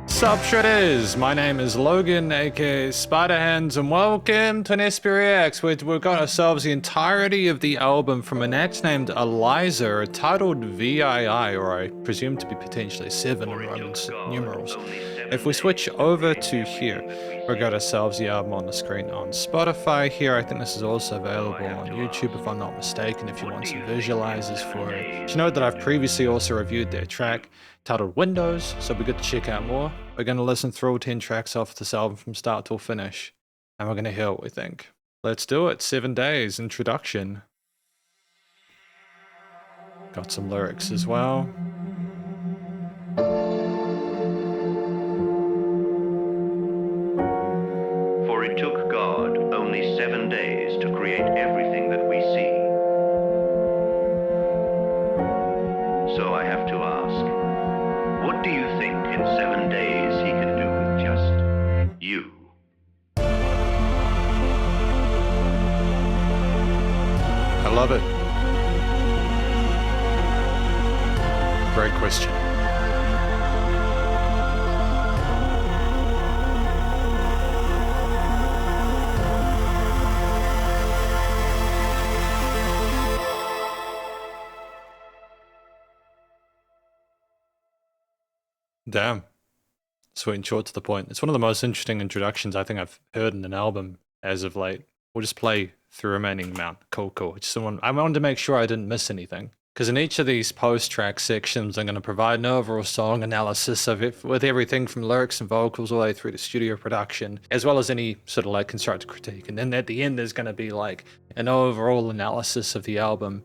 Sup Shredders, my name is Logan, aka Spiderhands, and welcome to an SP Reacts, where we've got ourselves the entirety of the album from an act named ELIEZ3R, titled VII, or I presume to be potentially 7 in Roman numerals. If we switch over to here, we've got ourselves the album on the screen on Spotify here. I think this is also available on YouTube if I'm not mistaken, if you want some visualizers for it. You know that I've previously also reviewed their track titled Windows, so we're good to check out more. We're going to listen through all 10 tracks off this album from start till finish, and we're going to hear what we think. Let's do it. 7 days, introduction. Got some lyrics as well. For it took God only 7 days to create everything that we see. So I have to ask, what do you think in 7 days he can do with just you? I love it. Great question. Damn. Sweet and short to the point. It's one of the most interesting introductions I think I've heard in an album as of late. We'll just play through remaining amount. Cool. I wanted to make sure I didn't miss anything. Because in each of these post-track sections, I'm going to provide an overall song analysis of it, with everything from lyrics and vocals all the way through to studio production, as well as any sort of like constructive critique. And then at the end, there's going to be like an overall analysis of the album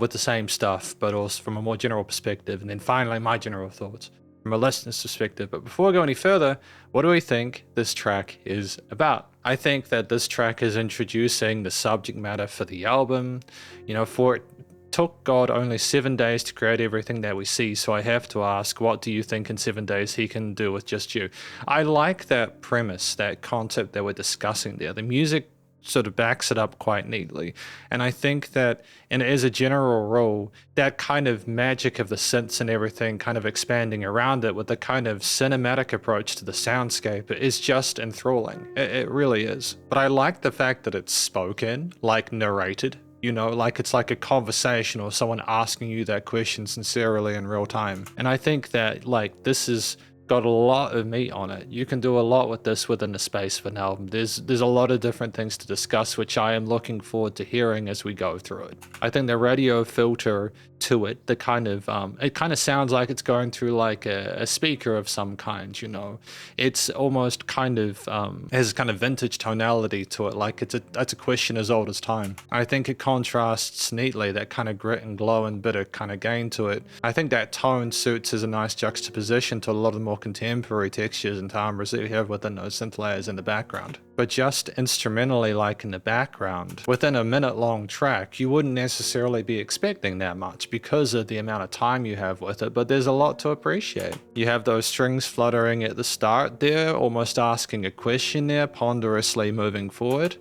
with the same stuff, but also from a more general perspective. And then finally, my general thoughts from a listener's perspective. But before we go any further, what do we think this track is about? I think that this track is introducing the subject matter for the album. You know, for it took God only 7 days to create everything that we see, so I have to ask, what do you think in 7 days he can do with just you? I like that premise, that concept that we're discussing there. The music sort of backs it up quite neatly, and I think that, and as a general rule, that kind of magic of the synths and everything kind of expanding around it with the kind of cinematic approach to the soundscape is just enthralling. It really is. But I like the fact that it's spoken, like narrated, you know, like it's like a conversation or someone asking you that question sincerely in real time. And I think that like this is got a lot of meat on it. You can do a lot with this within the space of an album. There's a lot of different things to discuss, which I am looking forward to hearing as we go through it. I think the radio filter to it, the kind of it kind of sounds like it's going through like a speaker of some kind, you know. It's almost kind of has kind of vintage tonality to it, like that's a question as old as time. I think it contrasts neatly, that kind of grit and glow and bitter kind of gain to it. I think that tone suits as a nice juxtaposition to a lot of the more contemporary textures and timbres that you have within those synth layers in the background. But just instrumentally, like in the background, within a minute-long track, you wouldn't necessarily be expecting that much because of the amount of time you have with it, but there's a lot to appreciate. You have those strings fluttering at the start there, almost asking a question there, ponderously moving forward,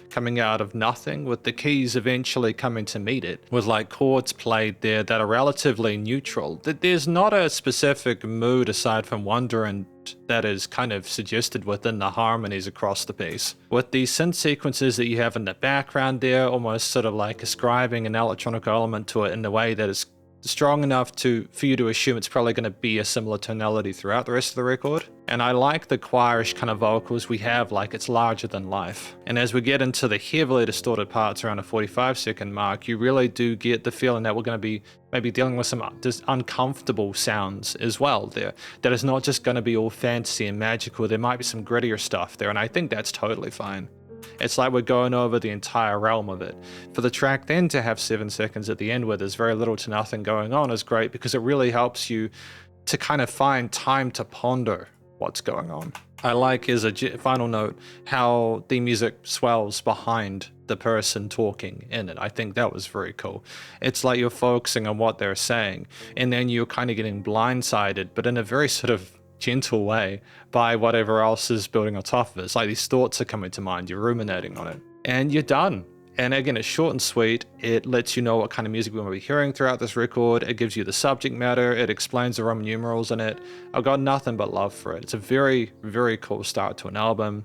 coming out of nothing, with the keys eventually coming to meet it, with like chords played there that are relatively neutral. There's not a specific mood aside from wonderment that is kind of suggested within the harmonies across the piece. With these synth sequences that you have in the background there, almost sort of like ascribing an electronic element to it in a way that is strong enough for you to assume it's probably going to be a similar tonality throughout the rest of the record. And I like the choirish kind of vocals we have, like it's larger than life. And as we get into the heavily distorted parts around the 45-second mark, you really do get the feeling that we're going to be maybe dealing with some just uncomfortable sounds as well there. That is not just going to be all fantasy and magical. There might be some grittier stuff there, and I think that's totally fine. It's like we're going over the entire realm of it. For the track then to have 7 seconds at the end where there's very little to nothing going on is great, because it really helps you to kind of find time to ponder what's going on. I like, as a final note, how the music swells behind the person talking in it. I think that was very cool. It's like you're focusing on what they're saying, and then you're kind of getting blindsided, but in a very sort of gentle way, by whatever else is building on top of it. It's like these thoughts are coming to mind, you're ruminating on it, and you're done. And again, it's short and sweet. It lets you know what kind of music we want to be hearing throughout this record. It gives you the subject matter. It explains the Roman numerals in it. I've got nothing but love for it. It's a very, very cool start to an album.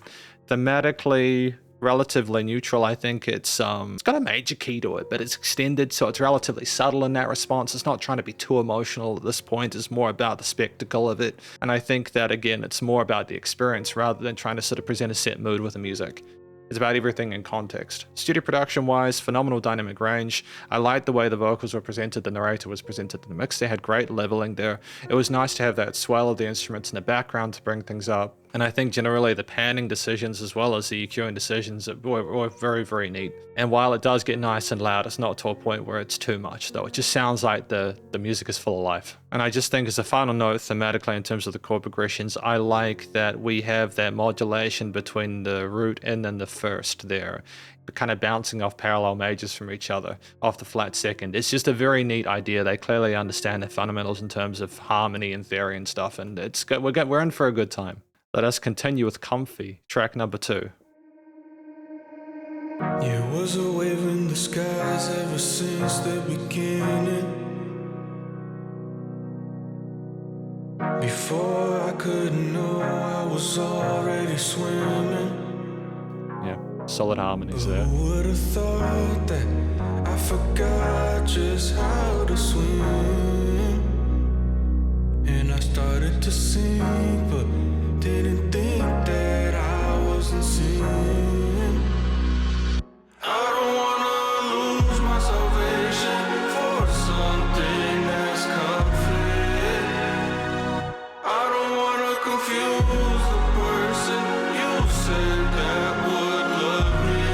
Thematically, relatively neutral. I think it's got a major key to it, but it's extended, so it's relatively subtle in that response. It's not trying to be too emotional at this point. It's more about the spectacle of it. And I think that, again, it's more about the experience rather than trying to sort of present a set mood with the music. It's about everything in context. Studio production wise, phenomenal dynamic range. I liked the way the vocals were presented, the narrator was presented in the mix. They had great leveling there. It was nice to have that swell of the instruments in the background to bring things up. And I think generally the panning decisions as well as the EQing decisions were very, very neat. And while it does get nice and loud, it's not to a point where it's too much though. It just sounds like the music is full of life. And I just think as a final note, thematically in terms of the chord progressions, I like that we have that modulation between the root and then the first there, kind of bouncing off parallel majors from each other off the flat second. It's just a very neat idea. They clearly understand the fundamentals in terms of harmony and theory and stuff, and it's good. We're in for a good time. Let us continue with Comfy, track number 2. It was a wave in the skies ever since the beginning. Before I could know, I was already swimming. Yeah, solid harmonies there. Who would have thought that I forgot just how to swim? And I started to sink, but didn't think that I wasn't seeing. I don't wanna lose my salvation for something that's comfy. I don't wanna confuse the person you said that would love me.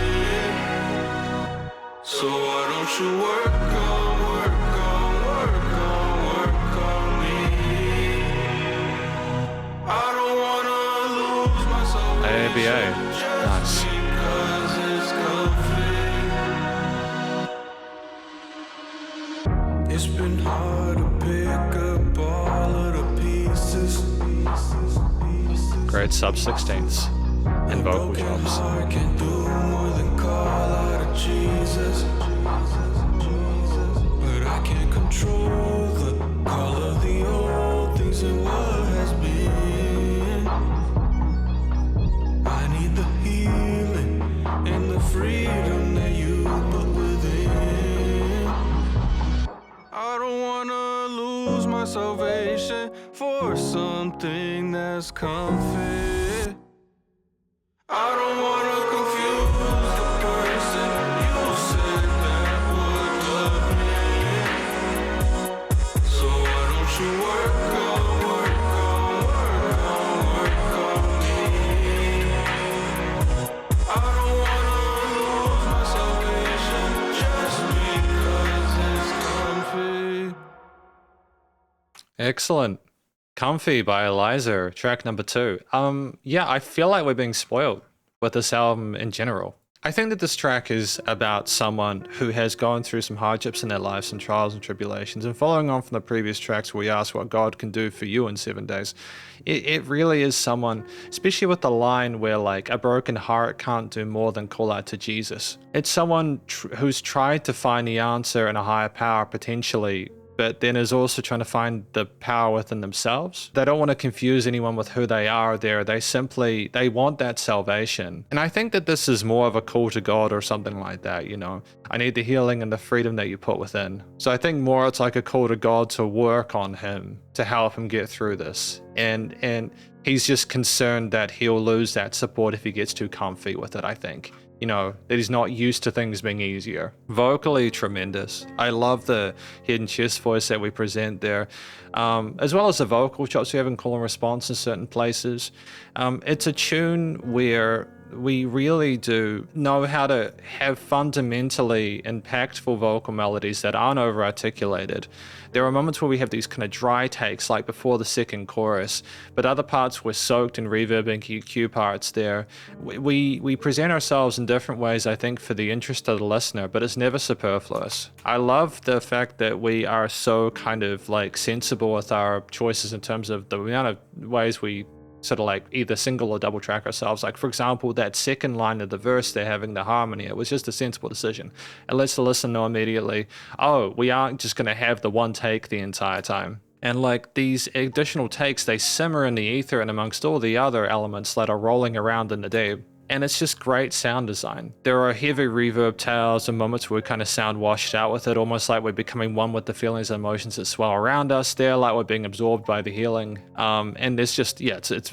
So why don't you work on me? I don't wanna lose my salvation. ABA, nice. Because it's comfy. It's been hard to pick up all of the pieces. Great sub 16ths and vocal chops. I can do more than call out of Jesus, but I can't control the call of the old things and what has been. I need the healing and the freedom that you put within. I don't wanna lose my salvation for something that's comfy. I don't wanna confuse the person you said that would love me. So why don't you work on me? I don't wanna lose my salvation just because it's comfy. Excellent. Comfy by ELIEZ3R, track number 2. Yeah, I feel like we're being spoiled with this album in general. I think that this track is about someone who has gone through some hardships in their life, some trials and tribulations, and following on from the previous tracks where we asked what God can do for you in 7 days, it really is someone, especially with the line where like a broken heart can't do more than call out to Jesus. It's someone who's tried to find the answer in a higher power potentially, but then is also trying to find the power within themselves. They don't want to confuse anyone with who they are there. They want that salvation. And I think that this is more of a call to God or something like that, you know. I need the healing and the freedom that you put within. So I think more it's like a call to God to work on him, to help him get through this. And he's just concerned that he'll lose that support if he gets too comfy with it, I think. You know, that he's not used to things being easier. Vocally tremendous. I love the hidden chest voice that we present there, as well as the vocal chops we have in call and response in certain places. It's a tune where we really do know how to have fundamentally impactful vocal melodies that aren't over-articulated. There are moments where we have these kind of dry takes, like before the second chorus, but other parts were soaked in reverb and EQ parts there. We present ourselves in different ways, I think, for the interest of the listener, but it's never superfluous. I love the fact that we are so kind of like sensible with our choices in terms of the amount of ways we sort of like either single or double track ourselves. Like for example, that second line of the verse, they're having the harmony. It was just a sensible decision. It lets the listener know immediately, oh, we aren't just going to have the one take the entire time. And like these additional takes, they simmer in the ether and amongst all the other elements that are rolling around in the deep. And it's just great sound design. There are heavy reverb tails and moments where we kind of sound washed out with it, almost like we're becoming one with the feelings and emotions that swell around us there, like we're being absorbed by the healing. And it's just, yeah, it's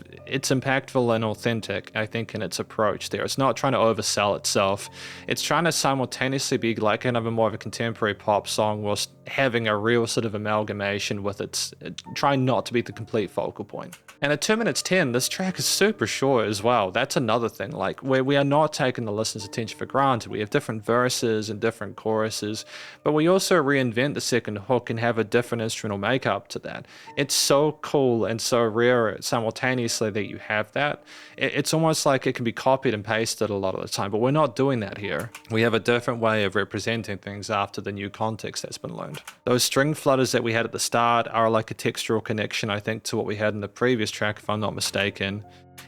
impactful and authentic, I think, in its approach there. It's not trying to oversell itself. It's trying to simultaneously be like kind of a more of a contemporary pop song whilst having a real sort of amalgamation with its, trying not to be the complete focal point. And at 2 minutes 10, this track is super short as well. That's another thing, like where we are not taking the listener's attention for granted. We have different verses and different choruses, but we also reinvent the second hook and have a different instrumental makeup to that. It's so cool and so rare simultaneously that you have that. It's almost like it can be copied and pasted a lot of the time, but we're not doing that here. We have a different way of representing things after the new context that's been learned. Those string flutters that we had at the start are like a textural connection, I think, to what we had in the previous track, if I'm not mistaken.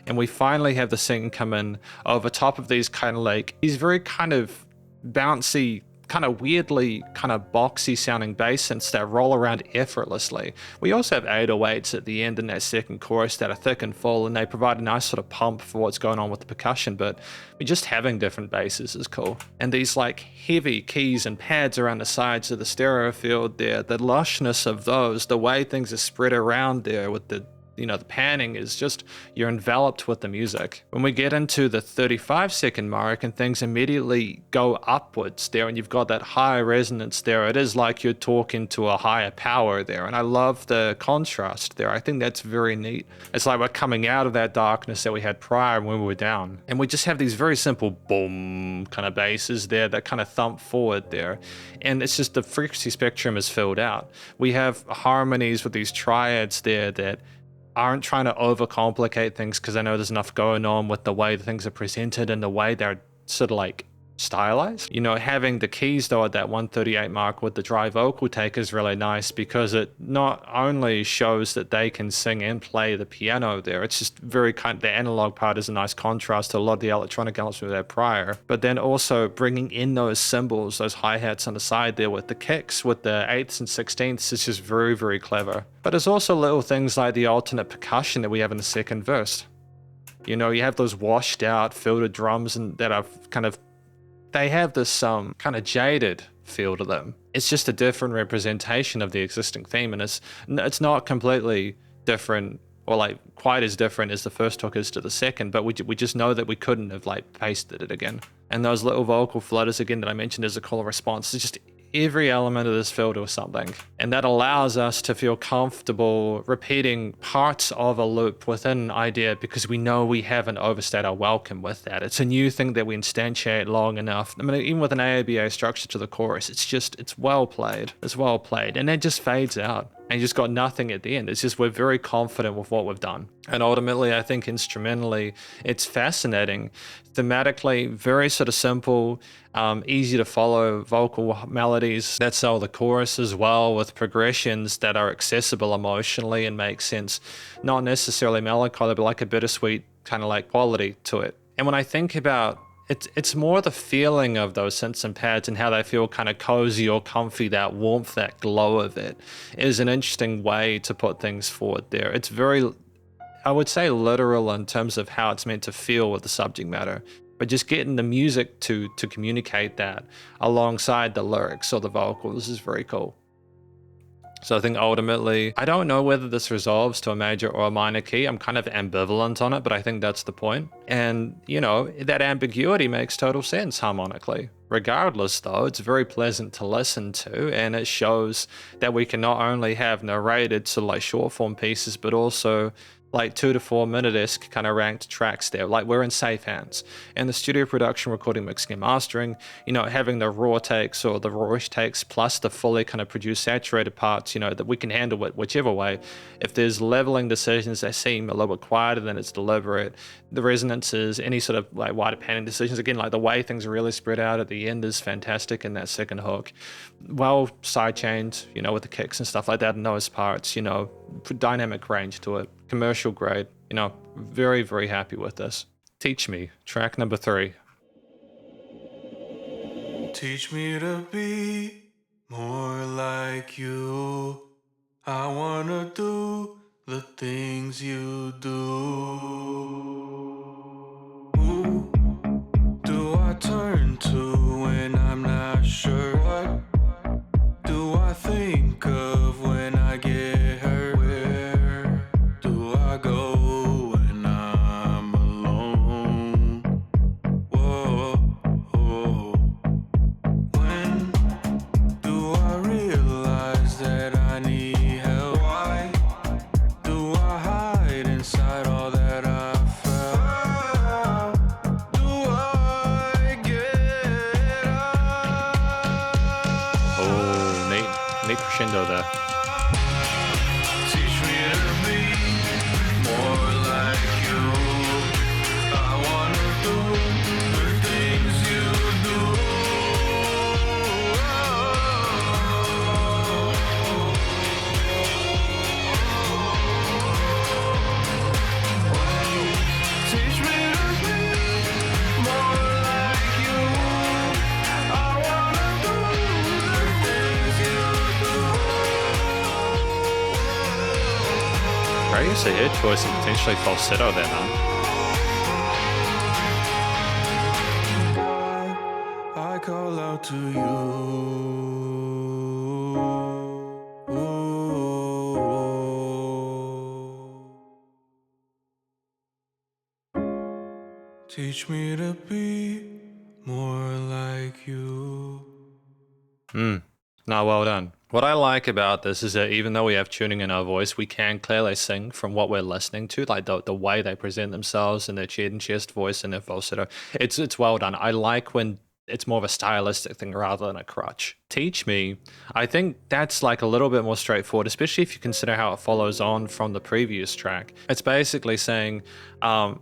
And we finally have the sing come in over top of these kind of like, these very kind of bouncy, kind of weirdly kind of boxy sounding bass synths that roll around effortlessly. We also have 808s at the end in that second chorus that are thick and full, and they provide a nice sort of pump for what's going on with the percussion, but just having different basses is cool. And these like heavy keys and pads around the sides of the stereo field there, the lushness of those, the way things are spread around there with the, you know, the panning is just, you're enveloped with the music. When we get into the 35-second mark and things immediately go upwards there and you've got that high resonance there, it is like you're talking to a higher power there. And I love the contrast there. I think that's very neat. It's like we're coming out of that darkness that we had prior when we were down. And we just have these very simple boom kind of basses there that kind of thump forward there. And it's just the frequency spectrum is filled out. We have harmonies with these triads there that aren't trying to overcomplicate things, because I know there's enough going on with the way the things are presented and the way they're sort of like stylized. You know, having the keys though at that 138 mark with the dry vocal take is really nice, because it not only shows that they can sing and play the piano there, it's just very kind of, the analog part is a nice contrast to a lot of the electronic elements we had prior, but then also bringing in those cymbals, those hi-hats on the side there with the kicks, with the 8ths and 16ths, is just very, very clever. But there's also little things like the alternate percussion that we have in the second verse. You know, you have those washed out filtered drums and that are kind of, they have this kind of jaded feel to them. It's just a different representation of the existing theme, and it's not completely different or like quite as different as the first hook is to the second, but we just know that we couldn't have like pasted it again. And those little vocal flutters again that I mentioned as a call and response, it's just every element of this filled with something, and that allows us to feel comfortable repeating parts of a loop within an idea, because we know we haven't overstayed our welcome with that. It's a new thing that we instantiate long enough. I mean, even with an AABA structure to the chorus, it's well played. It's well played, and it just fades out. And you just got nothing at the end. It's just, we're very confident with what we've done. And ultimately, I think instrumentally, it's fascinating. Thematically, very sort of simple, easy to follow vocal melodies that sell the chorus as well, with progressions that are accessible emotionally and make sense. Not necessarily melancholy, but like a bittersweet kind of like quality to it. And when I think about it's more the feeling of those synths and pads and how they feel kind of cozy or comfy, that warmth, that glow of it is an interesting way to put things forward there. It's very, I would say, literal in terms of how it's meant to feel with the subject matter, but just getting the music to communicate that alongside the lyrics or the vocals is very cool. So I think ultimately, I don't know whether this resolves to a major or a minor key. I'm kind of ambivalent on it, but I think that's the point. And, you know, that ambiguity makes total sense harmonically. Regardless, though, it's very pleasant to listen to, and it shows that we can not only have narrated sort of like short form pieces, but also like 2 to 4 minute-esque kind of ranked tracks there. Like, we're in safe hands. And the studio production, recording, mixing, and mastering, you know, having the raw takes or the rawish takes plus the fully kind of produced saturated parts, you know, that we can handle it whichever way. If there's leveling decisions that seem a little bit quieter than it's deliberate, the resonances, any sort of like wider panning decisions, again, like the way things are really spread out at the end is fantastic in that second hook. Well sidechained, you know, with the kicks and stuff like that in those parts, you know, dynamic range to it. Commercial grade. You know, very, very happy with this. Teach Me, track number 3. Teach me to be more like you. I wanna do the things you do. Who do I turn to when I'm not sure? What do I think of when I get hurt? Where do I go when I'm alone? Whoa, whoa. When do I realize that I need help? Why do I hide inside all that I felt? Do I get up? Oh, neat crescendo there. Teach me to be more like you. I wanna do the things you do. Teach me to be more like you. I wanna do the things you do. Very used to head choice and potentially falsetto there, man. I call out to you. Teach me to be more like you. No, well done. What I like about this is that even though we have tuning in our voice, we can clearly sing from what we're listening to, like the way they present themselves and their chin and chest voice and their falsetto. It's well done. I like when it's more of a stylistic thing rather than a crutch. Teach Me, I think that's like a little bit more straightforward, especially if you consider how it follows on from the previous track. It's basically saying, how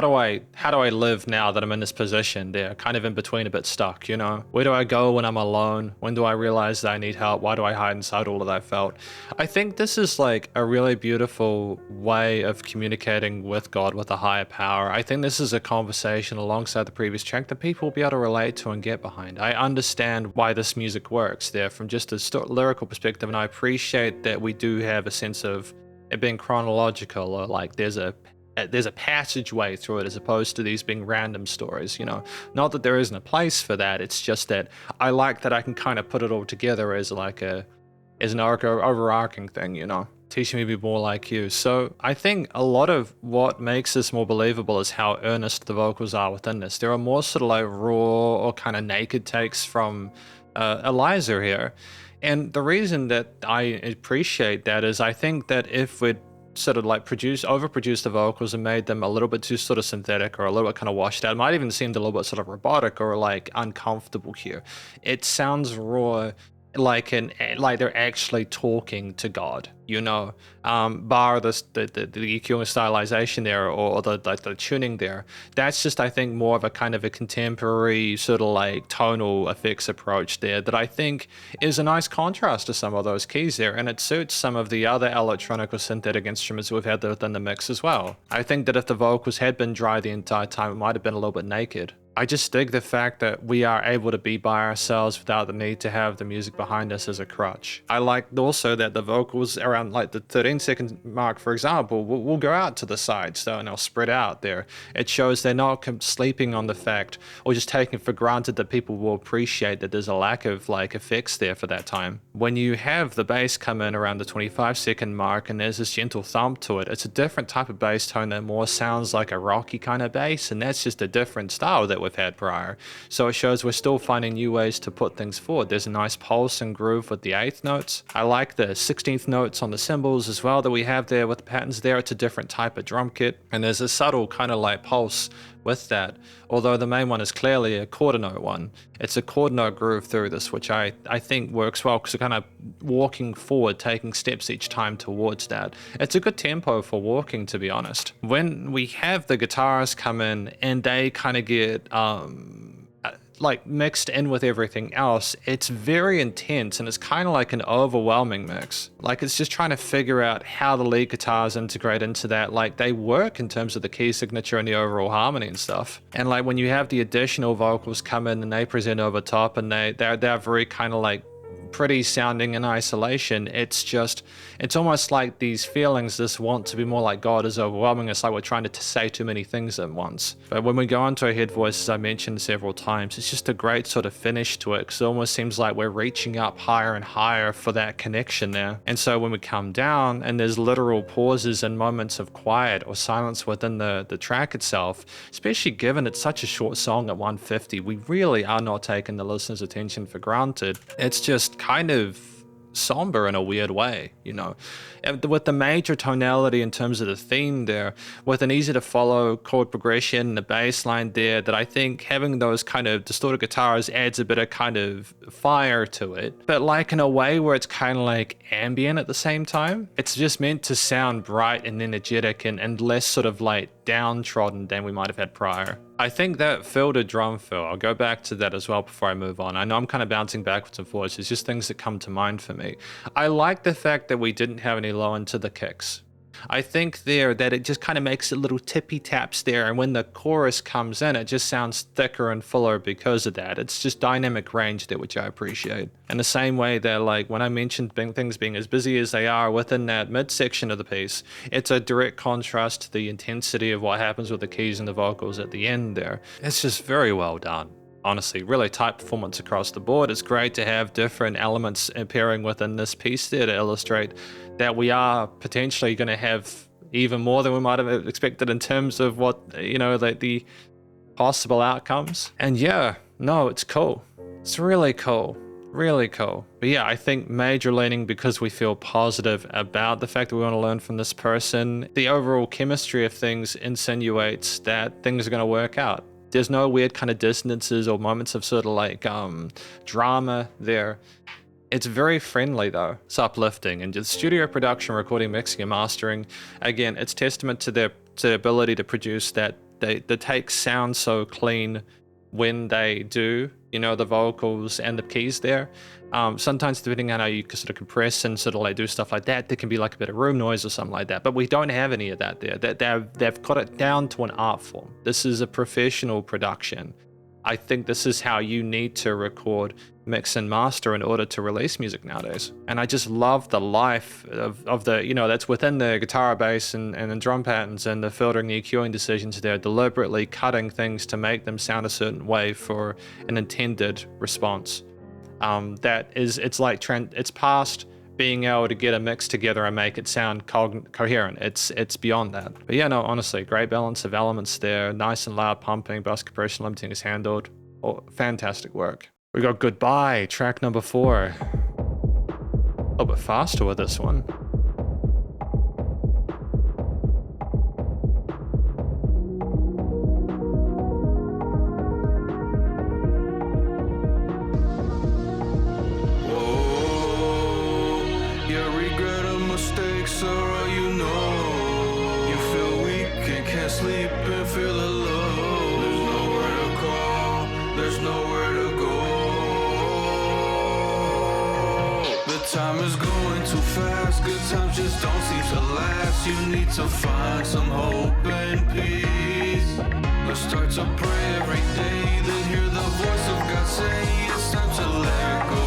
do I live now that I'm in this position? They're kind of in between, a bit stuck, you know? Where do I go when I'm alone? When do I realize that I need help? Why do I hide inside all that I felt? I think this is like a really beautiful way of communicating with God, with a higher power. I think this is a conversation alongside the previous track that people will be able to relate to and get behind. I understand why this music works there from just a lyrical perspective, and I appreciate that we do have a sense of it being chronological, or like there's a passageway through it as opposed to these being random stories, you know. Not that there isn't a place for that, it's just that I like that I can kind of put it all together as like an overarching thing, you know. Teaching me to be more like you. So I think a lot of what makes this more believable is how earnest the vocals are within this. There are more sort of like raw or kind of naked takes from ELIEZ3R here. And the reason that I appreciate that is I think that if we'd sort of like overproduced the vocals and made them a little bit too sort of synthetic or a little bit kind of washed out, it might even seem a little bit sort of robotic or like uncomfortable here. It sounds raw, like they're actually talking to God, you know, bar the EQ and stylization there, or the tuning there. That's just, I think, more of a kind of a contemporary sort of like tonal effects approach there that I think is a nice contrast to some of those keys there, and it suits some of the other electronic or synthetic instruments we've had within the mix as well. I think that if the vocals had been dry the entire time, it might have been a little bit naked. I just dig the fact that we are able to be by ourselves without the need to have the music behind us as a crutch. I like also that the vocals around like the 13-second mark, for example, will go out to the sides though, and they'll spread out there. It shows they're not sleeping on the fact or just taking for granted that people will appreciate that there's a lack of like effects there for that time. When you have the bass come in around the 25-second mark and there's this gentle thump to it, it's a different type of bass tone that more sounds like a rocky kind of bass, and that's just a different style that we've had prior. So it shows we're still finding new ways to put things forward. There's a nice pulse and groove with the 8th notes. I like the 16th notes on the cymbals as well that we have there with the patterns there. It's a different type of drum kit, and there's a subtle kind of like pulse with that, although the main one is clearly a quarter note one. It's a quarter note groove through this, which I think works well because you're kind of walking forward, taking steps each time towards that. It's a good tempo for walking, to be honest. When we have the guitars come in and they kind of get like mixed in with everything else, it's very intense and it's kind of like an overwhelming mix. Like it's just trying to figure out how the lead guitars integrate into that. Like they work in terms of the key signature and the overall harmony and stuff. And like when you have the additional vocals come in and they present over top and they're very kind of like pretty sounding in isolation, it's almost like these feelings, this want to be more like God is overwhelming us, like we're trying to say too many things at once. But when we go into our head voice, as I mentioned several times, it's just a great sort of finish to it, because it almost seems like we're reaching up higher and higher for that connection there. And so when we come down and there's literal pauses and moments of quiet or silence within the track itself, especially given it's such a short song at 150, we really are not taking the listener's attention for granted. It's just kind of somber in a weird way, you know, and with the major tonality in terms of the theme there, with an easy to follow chord progression, the bass line there, that I think having those kind of distorted guitars adds a bit of kind of fire to it, but like in a way where it's kind of like ambient at the same time. It's just meant to sound bright and energetic and less sort of like downtrodden than we might have had prior. I think that filtered drum fill, I'll go back to that as well before I move on. I know I'm kind of bouncing backwards and forwards. It's just things that come to mind for me. I like the fact that we didn't have any low into the kicks. I think there that it just kind of makes it little tippy taps there, and when the chorus comes in, it just sounds thicker and fuller because of that. It's just dynamic range there, which I appreciate. In the same way that, like, when I mentioned things being as busy as they are within that midsection of the piece, it's a direct contrast to the intensity of what happens with the keys and the vocals at the end there. It's just very well done. Honestly, really tight performance across the board. It's great to have different elements appearing within this piece there to illustrate that we are potentially going to have even more than we might have expected in terms of what, you know, like the possible outcomes. And yeah, no, it's cool. It's really cool. Really cool. But yeah, I think major leaning because we feel positive about the fact that we want to learn from this person. The overall chemistry of things insinuates that things are going to work out. There's no weird kind of dissonances or moments of sort of like drama there. It's very friendly though. It's uplifting, and just studio production, recording, mixing, and mastering. Again, it's testament to their ability to produce that. The takes sound so clean when they do, you know, the vocals and the keys there. Sometimes depending on how you sort of compress and sort of like do stuff like that, there can be like a bit of room noise or something like that. But we don't have any of that there. They've got it down to an art form. This is a professional production. I think this is how you need to record, mix, and master in order to release music nowadays. And I just love the life of the, you know, that's within the guitar, bass, and the drum patterns and the filtering, the EQing decisions. They're deliberately cutting things to make them sound a certain way for an intended response. It's past being able to get a mix together and make it sound coherent. It's beyond that. But yeah, no, honestly, great balance of elements there. Nice and loud pumping, bus compression, limiting is handled. Oh, fantastic work. We got Goodbye, track number 4. A little bit faster with this one. Sleep and feel alone. There's nowhere to call, there's nowhere to go. The time is going too fast, good times just don't seem to last. You need to find some hope and peace. Let's start to pray every day, then hear the voice of God say it's time to let go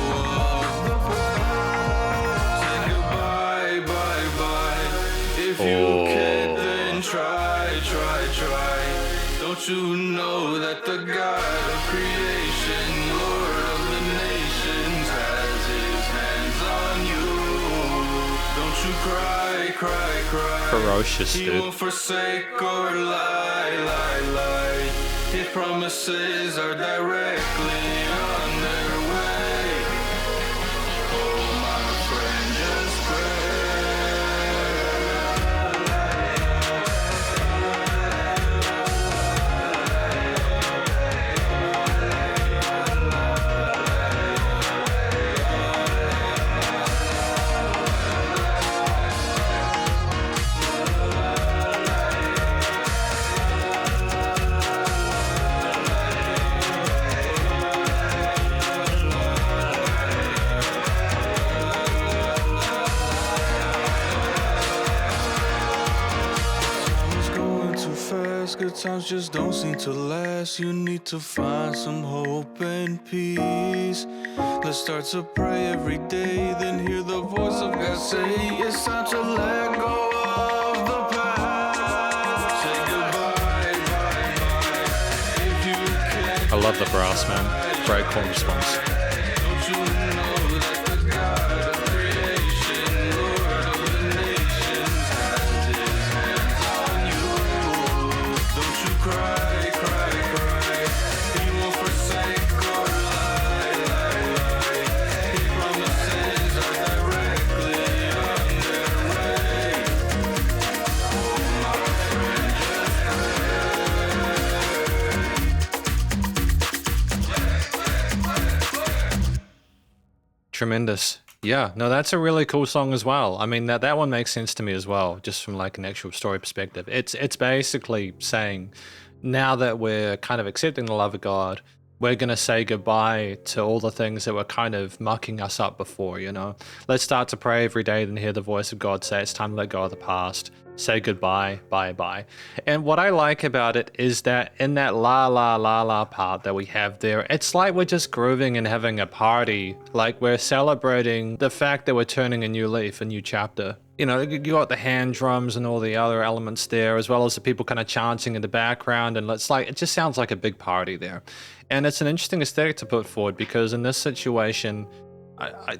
of the past. Say goodbye, bye, bye. If you can, then try. Don't you know that the God of creation, Lord of the nations, has his hands on you? Don't you cry, cry, cry. Ferocious, He dude. won't forsake or lie. His promises are directly on their way. Oh, my friend, just pray. past. Good times just don't seem to last. You need to find some hope and peace. Let's start to pray every day, then hear the voice of God say, it's time to let go of the past. Say goodbye, bye, bye. If you can, I love the brass, man. Great corn response. don't you know that the God of creation, Lord of the nations, has his hands on you? Don't you cry, cry, cry. He won't forsake or lie, lie, lie. His promises are directly on their way. My friend, Tremendous. Yeah, no, that's a really cool song as well. I mean, that one makes sense to me as well, just from like an actual story perspective. It's basically saying, now that we're kind of accepting the love of God, we're going to say goodbye to all the things that were kind of mucking us up before, you know? Let's start to pray every day, then hear the voice of God say it's time to let go of the past. Say goodbye, bye bye. And what I like about it is that in that la la la la part that we have there, it's like we're just grooving and having a party. Like we're celebrating the fact that we're turning a new leaf, a new chapter. You know, you got the hand drums and all the other elements there, as well as the people kind of chanting in the background. And it's like, it just sounds like a big party there. And it's an interesting aesthetic to put forward, because in this situation,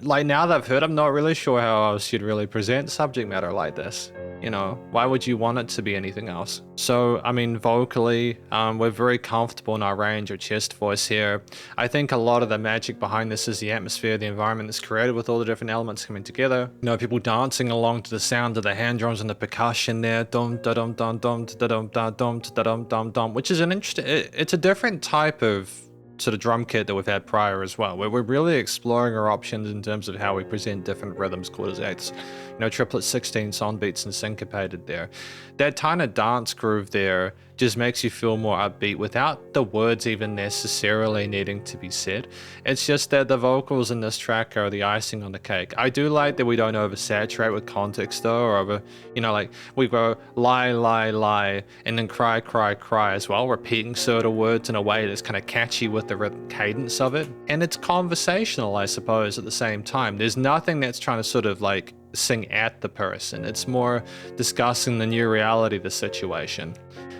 like now that I've heard, I'm not really sure how else you'd really present subject matter like this. You know, why would you want it to be anything else? So, I mean, vocally, we're very comfortable in our range of chest voice here. I think a lot of the magic behind this is the atmosphere, the environment that's created with all the different elements coming together. You know, people dancing along to the sound of the hand drums and the percussion there, dum da dum dum dum da dum da dum da dum dum dum, which is an interesting. It's a different type of sort of drum kit that we've had prior as well, where we're really exploring our options in terms of how we present different rhythms, quarters, eighths, you know, triplets, 16s, on beats, and syncopated there. That kind of dance groove there just makes you feel more upbeat without the words even necessarily needing to be said. It's just that the vocals in this track are the icing on the cake. I do like that we don't oversaturate with context though, or over, you know, like we go lie, lie, lie, and then cry, cry, cry as well, repeating certain words in a way that's kind of catchy with the rhythm cadence of it. And it's conversational, I suppose, at the same time. There's nothing that's trying to sort of like sing at the person. It's more discussing the new reality of the situation.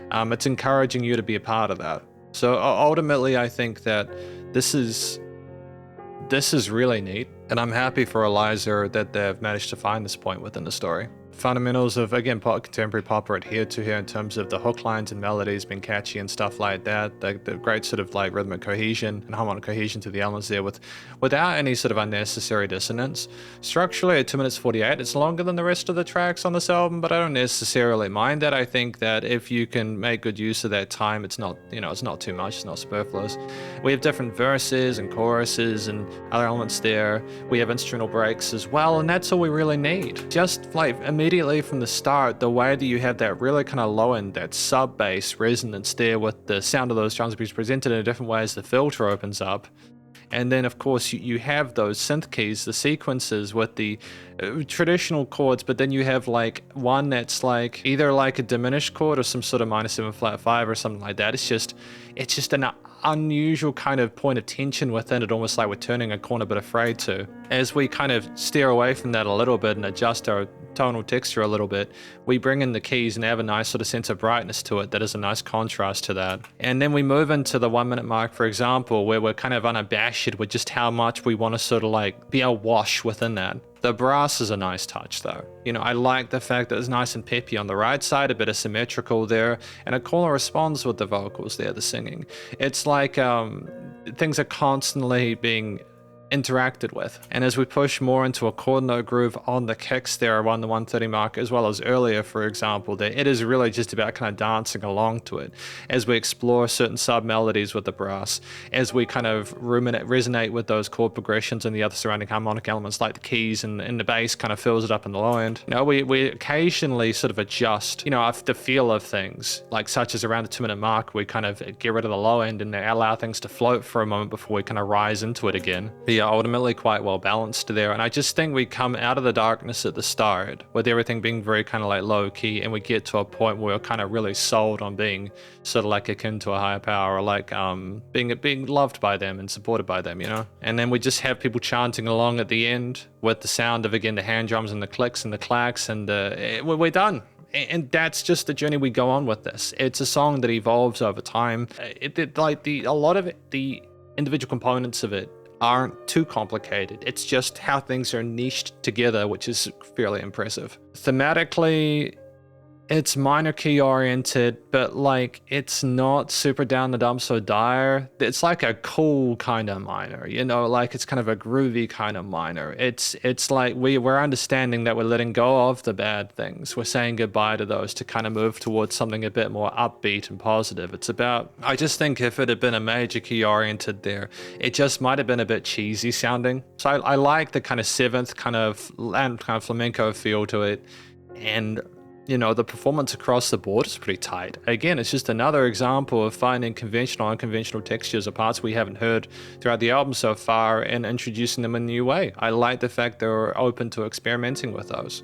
It's encouraging you to be a part of that. So ultimately, I think that this is really neat, and I'm happy for ELIEZ3R that they've managed to find this point within the story. Fundamentals of, again, contemporary pop are adhered to here in terms of the hook lines and melodies being catchy and stuff like that. The great sort of like rhythmic cohesion and harmonic cohesion to the elements there without any sort of unnecessary dissonance. Structurally at 2 minutes 48, it's longer than the rest of the tracks on this album, but I don't necessarily mind that. I think that if you can make good use of that time, it's not, you know, it's not too much, it's not superfluous. We have different verses and choruses and other elements there. We have instrumental breaks as well, and that's all we really need. Just like immediately from the start, the way that you have that really kind of low end, that sub bass resonance there with the sound of those drums being presented in a different way as the filter opens up. And then of course you have those synth keys, the sequences with the traditional chords, but then you have like one that's like either like a diminished chord or some sort of -7 flat 5 or something like that. It's just an unusual kind of point of tension within it, almost like we're turning a corner but afraid to. As we kind of steer away from that a little bit and adjust our tonal texture a little bit, we bring in the keys and have a nice sort of sense of brightness to it that is a nice contrast to that. And then we move into the 1 minute mark, for example, where we're kind of unabashed with just how much we want to sort of like be awash within that. The brass is a nice touch though. You know, I like the fact that it's nice and peppy on the right side, a bit of symmetrical there, and it kind of responds with the vocals there, the singing. It's like things are constantly being interacted with. And as we push more into a chord note groove on the kicks there around the 130 mark, as well as earlier, for example, there, it is really just about kind of dancing along to it as we explore certain sub melodies with the brass, as we kind of resonate with those chord progressions and the other surrounding harmonic elements like the keys, and the bass kind of fills it up in the low end. You know, we occasionally sort of adjust, you know, the feel of things, like such as around the 2 minute mark, we kind of get rid of the low end and allow things to float for a moment before we kind of rise into it again. But really ultimately quite well balanced there. And I just think we come out of the darkness at the start with everything being very kind of like low key, and we get to a point where we're kind of really sold on being sort of like akin to a higher power, or like being loved by them and supported by them, you know? And then we just have people chanting along at the end with the sound of, again, the hand drums and the clicks and the clacks, and we're done. And that's just the journey we go on with this. It's a song that evolves over time. A lot of it, the individual components of it aren't too complicated. It's just how things are niched together, which is fairly impressive. Thematically, it's minor key oriented, but like it's not super down the dumps or dire. It's like a cool kind of minor, you know, like it's kind of a groovy kind of minor. It's like we're understanding that we're letting go of the bad things. We're saying goodbye to those to kind of move towards something a bit more upbeat and positive. It's about, I just think if it had been a major key oriented there, it just might have been a bit cheesy sounding. So I like the kind of seventh kind of flamenco feel to it. And you know, the performance across the board is pretty tight. Again, it's just another example of finding conventional, unconventional textures or parts we haven't heard throughout the album so far and introducing them in a new way. I like the fact they're open to experimenting with those.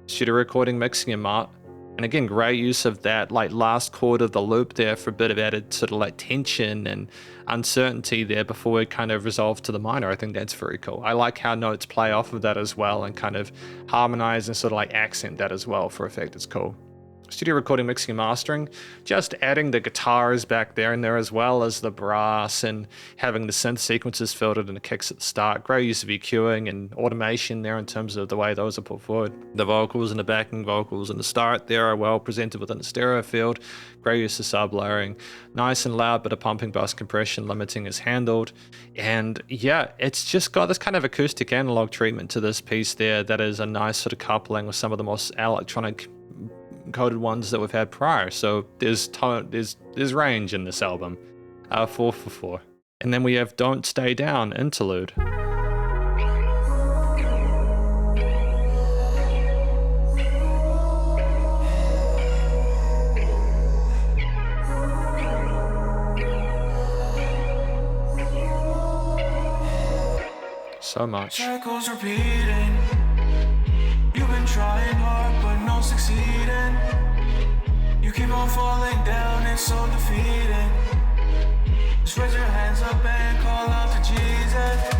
Studio recording, mixing, and again, great use of that like last chord of the loop there for a bit of added sort of like tension and uncertainty there before we kind of resolve to the minor. I think that's very cool. I like how notes play off of that as well and kind of harmonize and sort of like accent that as well for effect. It's cool. Studio recording, mixing, and mastering, just adding the guitars back there in there as well as the brass and having the synth sequences filtered and the kicks at the start. Great use of EQing and automation there in terms of the way those are put forward. The vocals and the backing vocals and the start there are well presented within the stereo field. Great use of sub-layering. Nice and loud, but a pumping bass compression limiting is handled. And yeah, it's just got this kind of acoustic analog treatment to this piece there that is a nice sort of coupling with some of the most electronic coded ones that we've had prior. So there's range in this album. 4 for 4. And then we have Don't Stay Down, Interlude. So much. Cycles repeating. You've been trying hard, but no succeeding. You keep on falling down, it's so defeating. Just raise your hands up and call out to Jesus.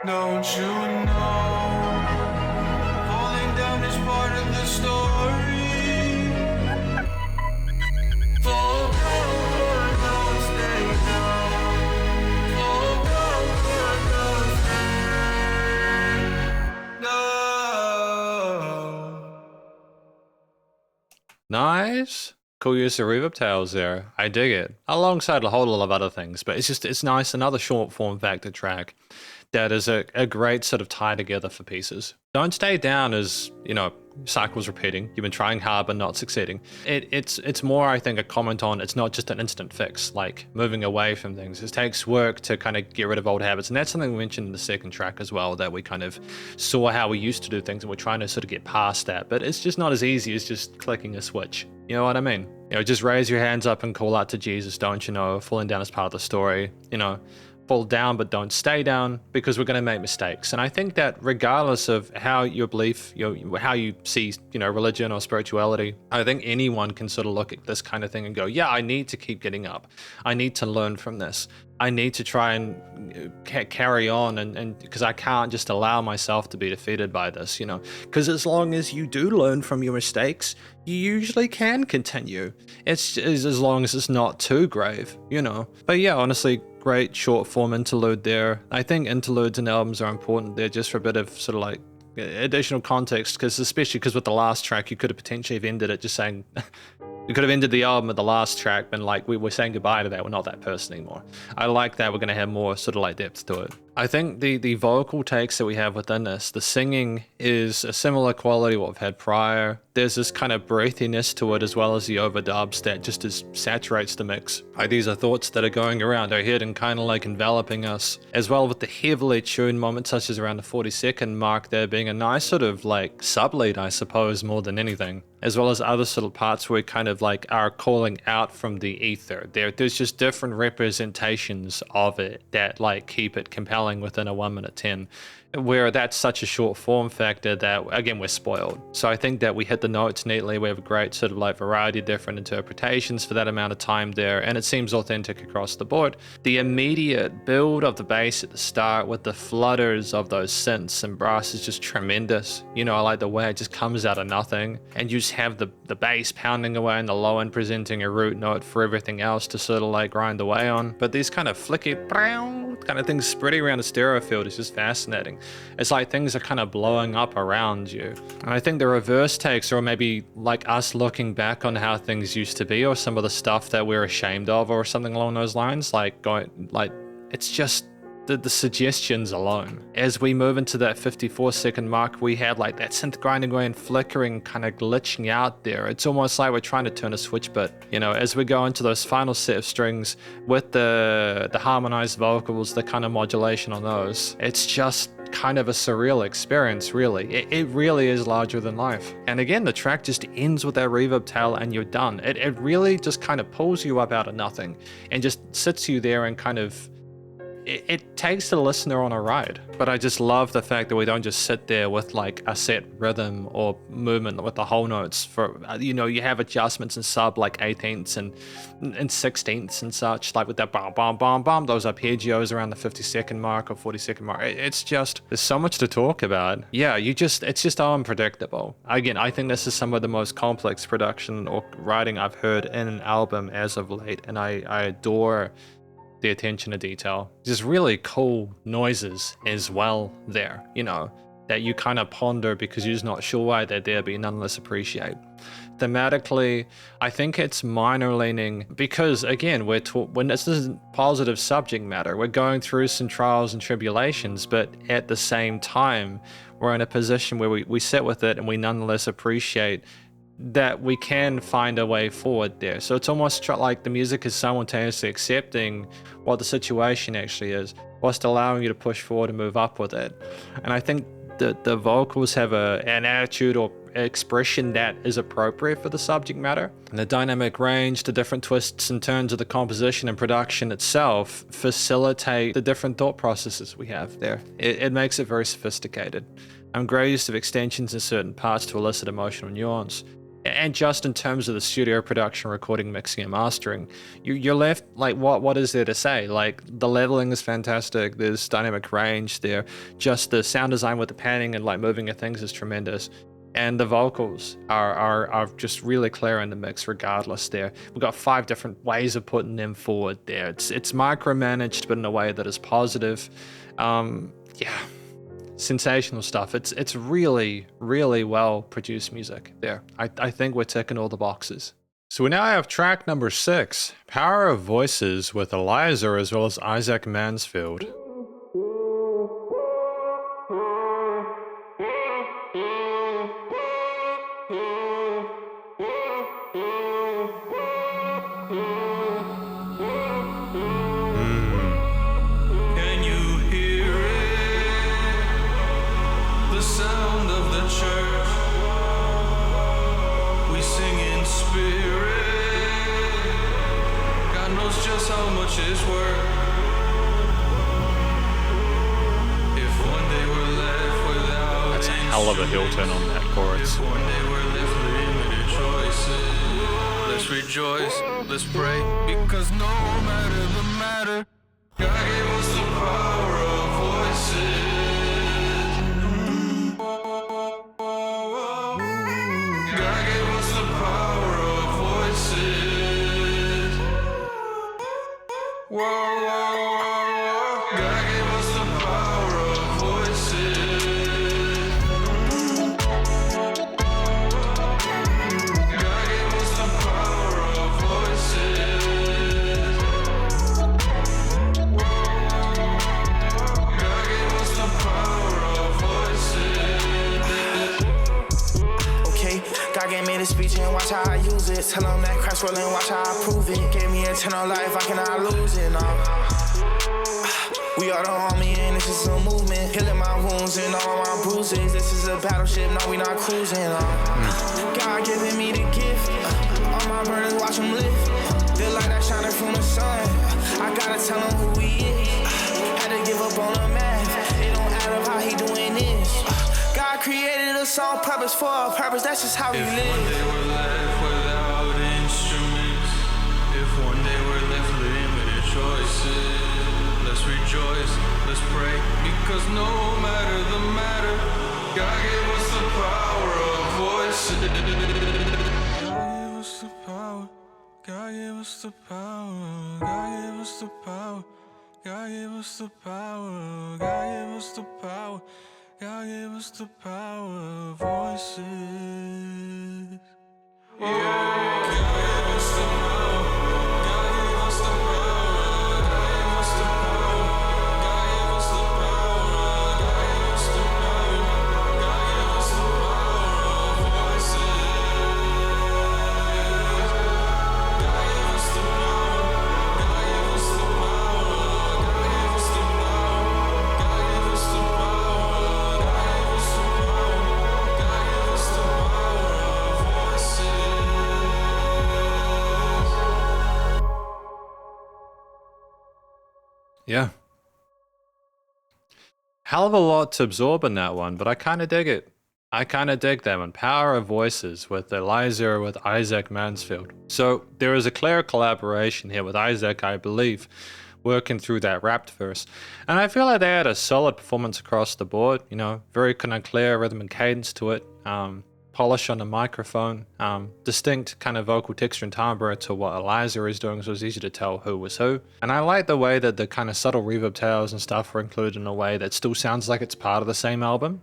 Don't you know, falling down is part of the story. Fall down, don't stay down. Fall down, don't stay down. Nice. Cool use of reverb tails there. I dig it. Alongside a whole lot of other things, but it's nice. Another short form factor track that is a great sort of tie together for pieces. Don't Stay Down is, you know, cycles repeating. You've been trying hard but not succeeding. It's more, I think, a comment on it's not just an instant fix, like moving away from things. It takes work to kind of get rid of old habits. And that's something we mentioned in the second track as well, that we kind of saw how we used to do things and we're trying to sort of get past that. But it's just not as easy as just clicking a switch. You know what I mean? You know, just raise your hands up and call out to Jesus, don't you know? Falling down is part of the story, you know. Fall down but don't stay down, because we're going to make mistakes. And I think that regardless of how your belief, how you see, you know, religion or spirituality, I think anyone can sort of look at this kind of thing and go, yeah, I need to keep getting up. I need to learn from this. I need to try and carry on, and because I can't just allow myself to be defeated by this, you know, because as long as you do learn from your mistakes, you usually can continue. It's as long as it's not too grave, you know. But yeah, honestly, great short form interlude there. I think interludes and albums are important there just for a bit of sort of like additional context, because especially because with the last track, you could have potentially have ended it just saying, you could have ended the album at the last track and like we were saying goodbye to that, we're not that person anymore. I like that we're going to have more sort of like depth to it. I think the vocal takes that we have within this, the singing is a similar quality to what we've had prior. There's this kind of breathiness to it, as well as the overdubs that just saturates the mix. These are thoughts that are going around our head and kind of like enveloping us, as well with the heavily tuned moments such as around the 40-second mark there being a nice sort of like sub-lead, I suppose, more than anything, as well as other sort of parts where we kind of like are calling out from the ether. There's just different representations of it that like keep it compelling within a 1 minute 10, where that's such a short form factor that, again, we're spoiled. So I think that we hit the notes neatly. We have a great sort of like variety of different interpretations for that amount of time there, and it seems authentic across the board. The immediate build of the bass at the start with the flutters of those synths and brass is just tremendous. You know, I like the way it just comes out of nothing, and you just have the bass pounding away and the low end presenting a root note for everything else to sort of like grind away on. But these kind of flicky kind of things spreading around the stereo field is just fascinating. It's like things are kind of blowing up around you. And I think the reverse takes, or maybe like us looking back on how things used to be, or some of the stuff that we're ashamed of, or something along those lines, it's just the suggestions alone. As we move into that 54-second mark, we have like that synth grinding away and flickering, kind of glitching out there. It's almost like we're trying to turn a switch bit, you know, as we go into those final set of strings with the harmonized vocals, the kind of modulation on those. It's just kind of a surreal experience, really. It really is larger than life. And again, the track just ends with that reverb tail and you're done. It really just kind of pulls you up out of nothing and just sits you there and kind of it takes the listener on a ride. But I just love the fact that we don't just sit there with like a set rhythm or movement with the whole notes. For you know, you have adjustments in sub like 18ths and 16ths and such, like with that bam bam bam bam, those arpeggios around the 50-second mark or 40-second mark. It's just, there's so much to talk about. Yeah, it's just unpredictable. Again, I think this is some of the most complex production or writing I've heard in an album as of late, and I adore the attention to detail. Just really cool noises as well there, you know, that you kind of ponder because you're just not sure why they're there, but you nonetheless appreciate. Thematically, I think it's minor leaning because, again, when this isn't positive subject matter, we're going through some trials and tribulations, but at the same time, we're in a position where we sit with it and we nonetheless appreciate that we can find a way forward there. So it's almost like the music is simultaneously accepting what the situation actually is, whilst allowing you to push forward and move up with it. And I think the vocals have an attitude or expression that is appropriate for the subject matter. And the dynamic range, the different twists and turns of the composition and production itself facilitate the different thought processes we have there. It makes it very sophisticated. Great use of extensions in certain parts to elicit emotional nuance. And just in terms of the studio production, recording, mixing, and mastering, you're left like, what is there to say? Like, the leveling is fantastic. There's dynamic range there. Just the sound design with the panning and like moving of things is tremendous. And the vocals are just really clear in the mix regardless there. We've got 5 different ways of putting them forward there. It's micromanaged, but in a way that is positive. Yeah. Sensational stuff. It's really, really well produced music there. I think we're ticking all the boxes. So we now have track number 6, Power of Voices with ELIEZ3R as well as Isaac Mansfield. That's a hell of a heel turn on that chorus. Let's rejoice, let's pray, because no matter the matter, God gave us the power of voices. God gave us the power of voices. Whoa, whoa, whoa. God gave us the power of voices. God gave us the power of voices. God watch how I use it. Tell them that crash rolling, watch how I prove it. Gave me eternal life, I cannot lose it, no. We are the army and this is a movement. Healing my wounds and all my bruises. This is a battleship, no, we not cruising, God giving me the gift. All my brothers watch them live. The light that shining from the sun. I gotta tell him who he is. Had to give up on the math. It don't add up how he doing this. God created us on purpose for a purpose. That's just how we live. If one day we're left without instruments, if one day we're left living with the choices, let's rejoice, let's pray, because no matter the matter, God gave us the power of voices. God gave us the power. God gave us the power. God gave us the power. God gave us the power. God gave us the power. God gave us the power of voices. Yeah. God gave us the power. God gave us the power. God gave us the power. God gave us the power. God gave us the power. God gave us the power of voices. God gave us the power. God gave us the power. God gave us the power. God gave us the power. Yeah. Hell of a lot to absorb in that one, but I kind of dig it. I kind of dig that one. Power of Voices with ELIEZ3R with Isaac Mansfield. So there is a clear collaboration here with Isaac, I believe, working through that rapped verse. And I feel like they had a solid performance across the board, you know, very kind of clear rhythm and cadence to it. Polish on the microphone, distinct kind of vocal texture and timbre to what ELIEZ3R is doing, so it's easy to tell who was who. And I like the way that the kind of subtle reverb tails and stuff were included in a way that still sounds like it's part of the same album.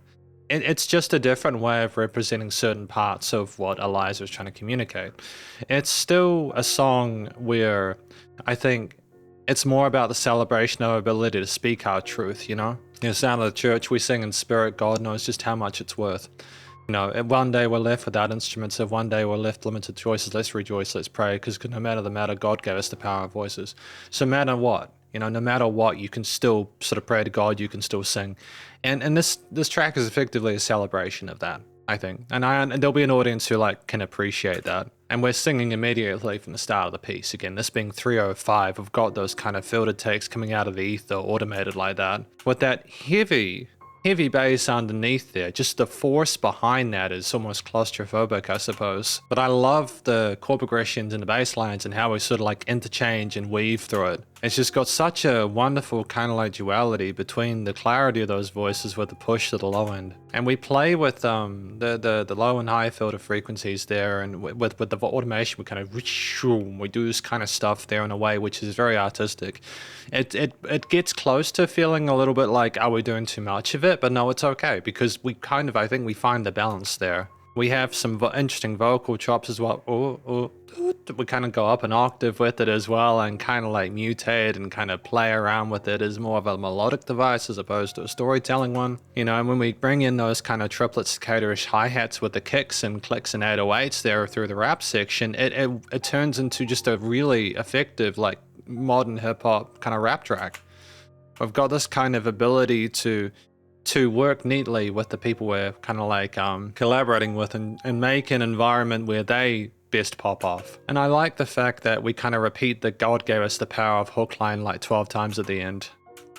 It's just a different way of representing certain parts of what ELIEZ3R is trying to communicate. It's still a song where I think it's more about the celebration of our ability to speak our truth, you know? In the sound of the church, we sing in spirit, God knows just how much it's worth. You know, if one day we're left without instruments, if one day we're left limited choices, let's rejoice, let's pray, because no matter the matter, God gave us the power of voices. So no matter what, you know, no matter what, you can still sort of pray to God, you can still sing. And this track is effectively a celebration of that, I think. And there'll be an audience who like can appreciate that. And we're singing immediately from the start of the piece. Again, this being 3:05, we've got those kind of filtered takes coming out of the ether, automated like that. With that heavy bass underneath there, just the force behind that is almost claustrophobic, I suppose. But I love the chord progressions and the bass lines and how we sort of like interchange and weave through it. It's just got such a wonderful kind of like duality between the clarity of those voices with the push to the low end. And we play with the low and high filter frequencies there, and with the automation we kind of we do this kind of stuff there in a way which is very artistic. It gets close to feeling a little bit like, are we doing too much of it? But no, it's okay, because we kind of, I think we find the balance there. We have some interesting vocal chops as well. We kind of go up an octave with it as well, and kind of like mutate and kind of play around with it as more of a melodic device as opposed to a storytelling one. You know, and when we bring in those kind of triplet cicada-ish hi-hats with the kicks and clicks and 808s there through the rap section, it turns into just a really effective, like, modern hip-hop kind of rap track. We've got this kind of ability to work neatly with the people we're kind of like collaborating with and make an environment where they best pop off. And I like the fact that we kind of repeat the God gave us the power of hook line like 12 times at the end.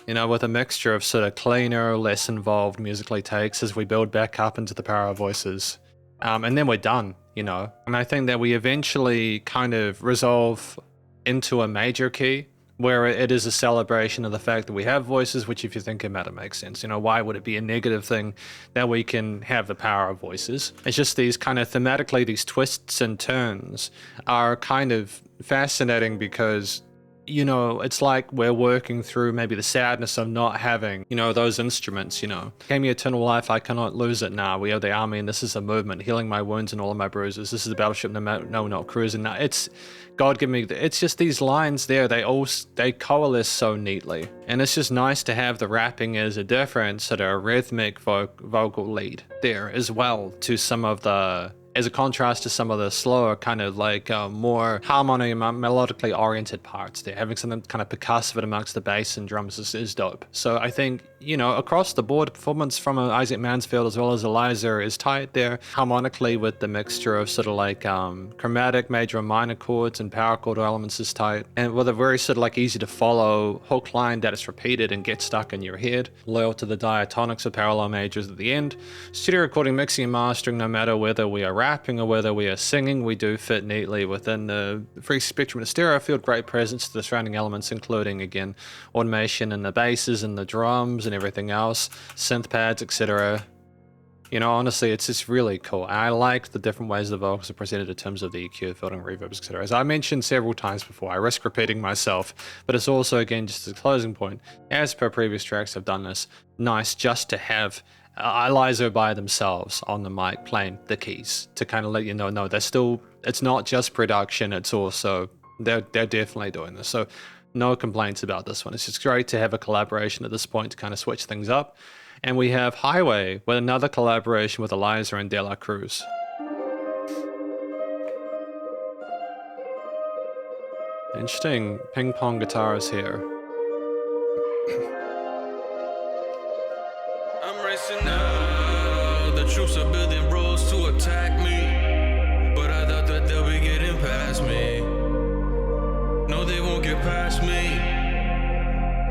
You know, with a mixture of sort of cleaner, less involved musically takes as we build back up into the power of voices. And then we're done, you know. And I think that we eventually kind of resolve into a major key, where it is a celebration of the fact that we have voices, which if you think about it makes sense. You know, why would it be a negative thing that we can have the power of voices? It's just these kind of thematically, these twists and turns are kind of fascinating because, you know, it's like we're working through maybe the sadness of not having, you know, those instruments, you know. Gave me eternal life, I cannot lose it now. We are the army and this is a movement, healing my wounds and all of my bruises. This is the battleship, no, not Cruz. And it's, God give me, it's just these lines there, they coalesce so neatly. And it's just nice to have the rapping as a different sort of rhythmic vocal lead there as well to some of the as a contrast to some of the slower, kind of like more harmony, melodically oriented parts. They're having something kind of percussive amongst the bass and drums is dope. So I think, you know, across the board, performance from Isaac Mansfield as well as ELIEZ3R is tight there, harmonically with the mixture of sort of like chromatic, major and minor chords and power chord elements is tight, and with a very sort of like easy to follow hook line that is repeated and gets stuck in your head, loyal to the diatonics of parallel majors at the end. Studio recording, mixing and mastering, no matter whether we are rapping or whether we are singing, we do fit neatly within the free spectrum of the stereo field. Great presence to the surrounding elements, including again automation in the basses and the drums and everything else, synth pads, etc. You know, honestly, it's just really cool. I like the different ways the vocals are presented in terms of the EQ, filtering, reverbs, etc. As I mentioned several times before, I risk repeating myself, but it's also, again, just a closing point. As per previous tracks, I've done this. Nice just to have ELIEZ3R by themselves on the mic playing the keys to kind of let you know, no, they're still, it's not just production, it's also, they're definitely doing this. So no complaints about this one. It's just great to have a collaboration at this point to kind of switch things up. And we have Highway with another collaboration with ELIEZ3R and Cruz. Interesting ping pong guitars here. I'm racing now. The troops are building roads to attack me, but I thought that they'll be getting past me. No, they won't get past me.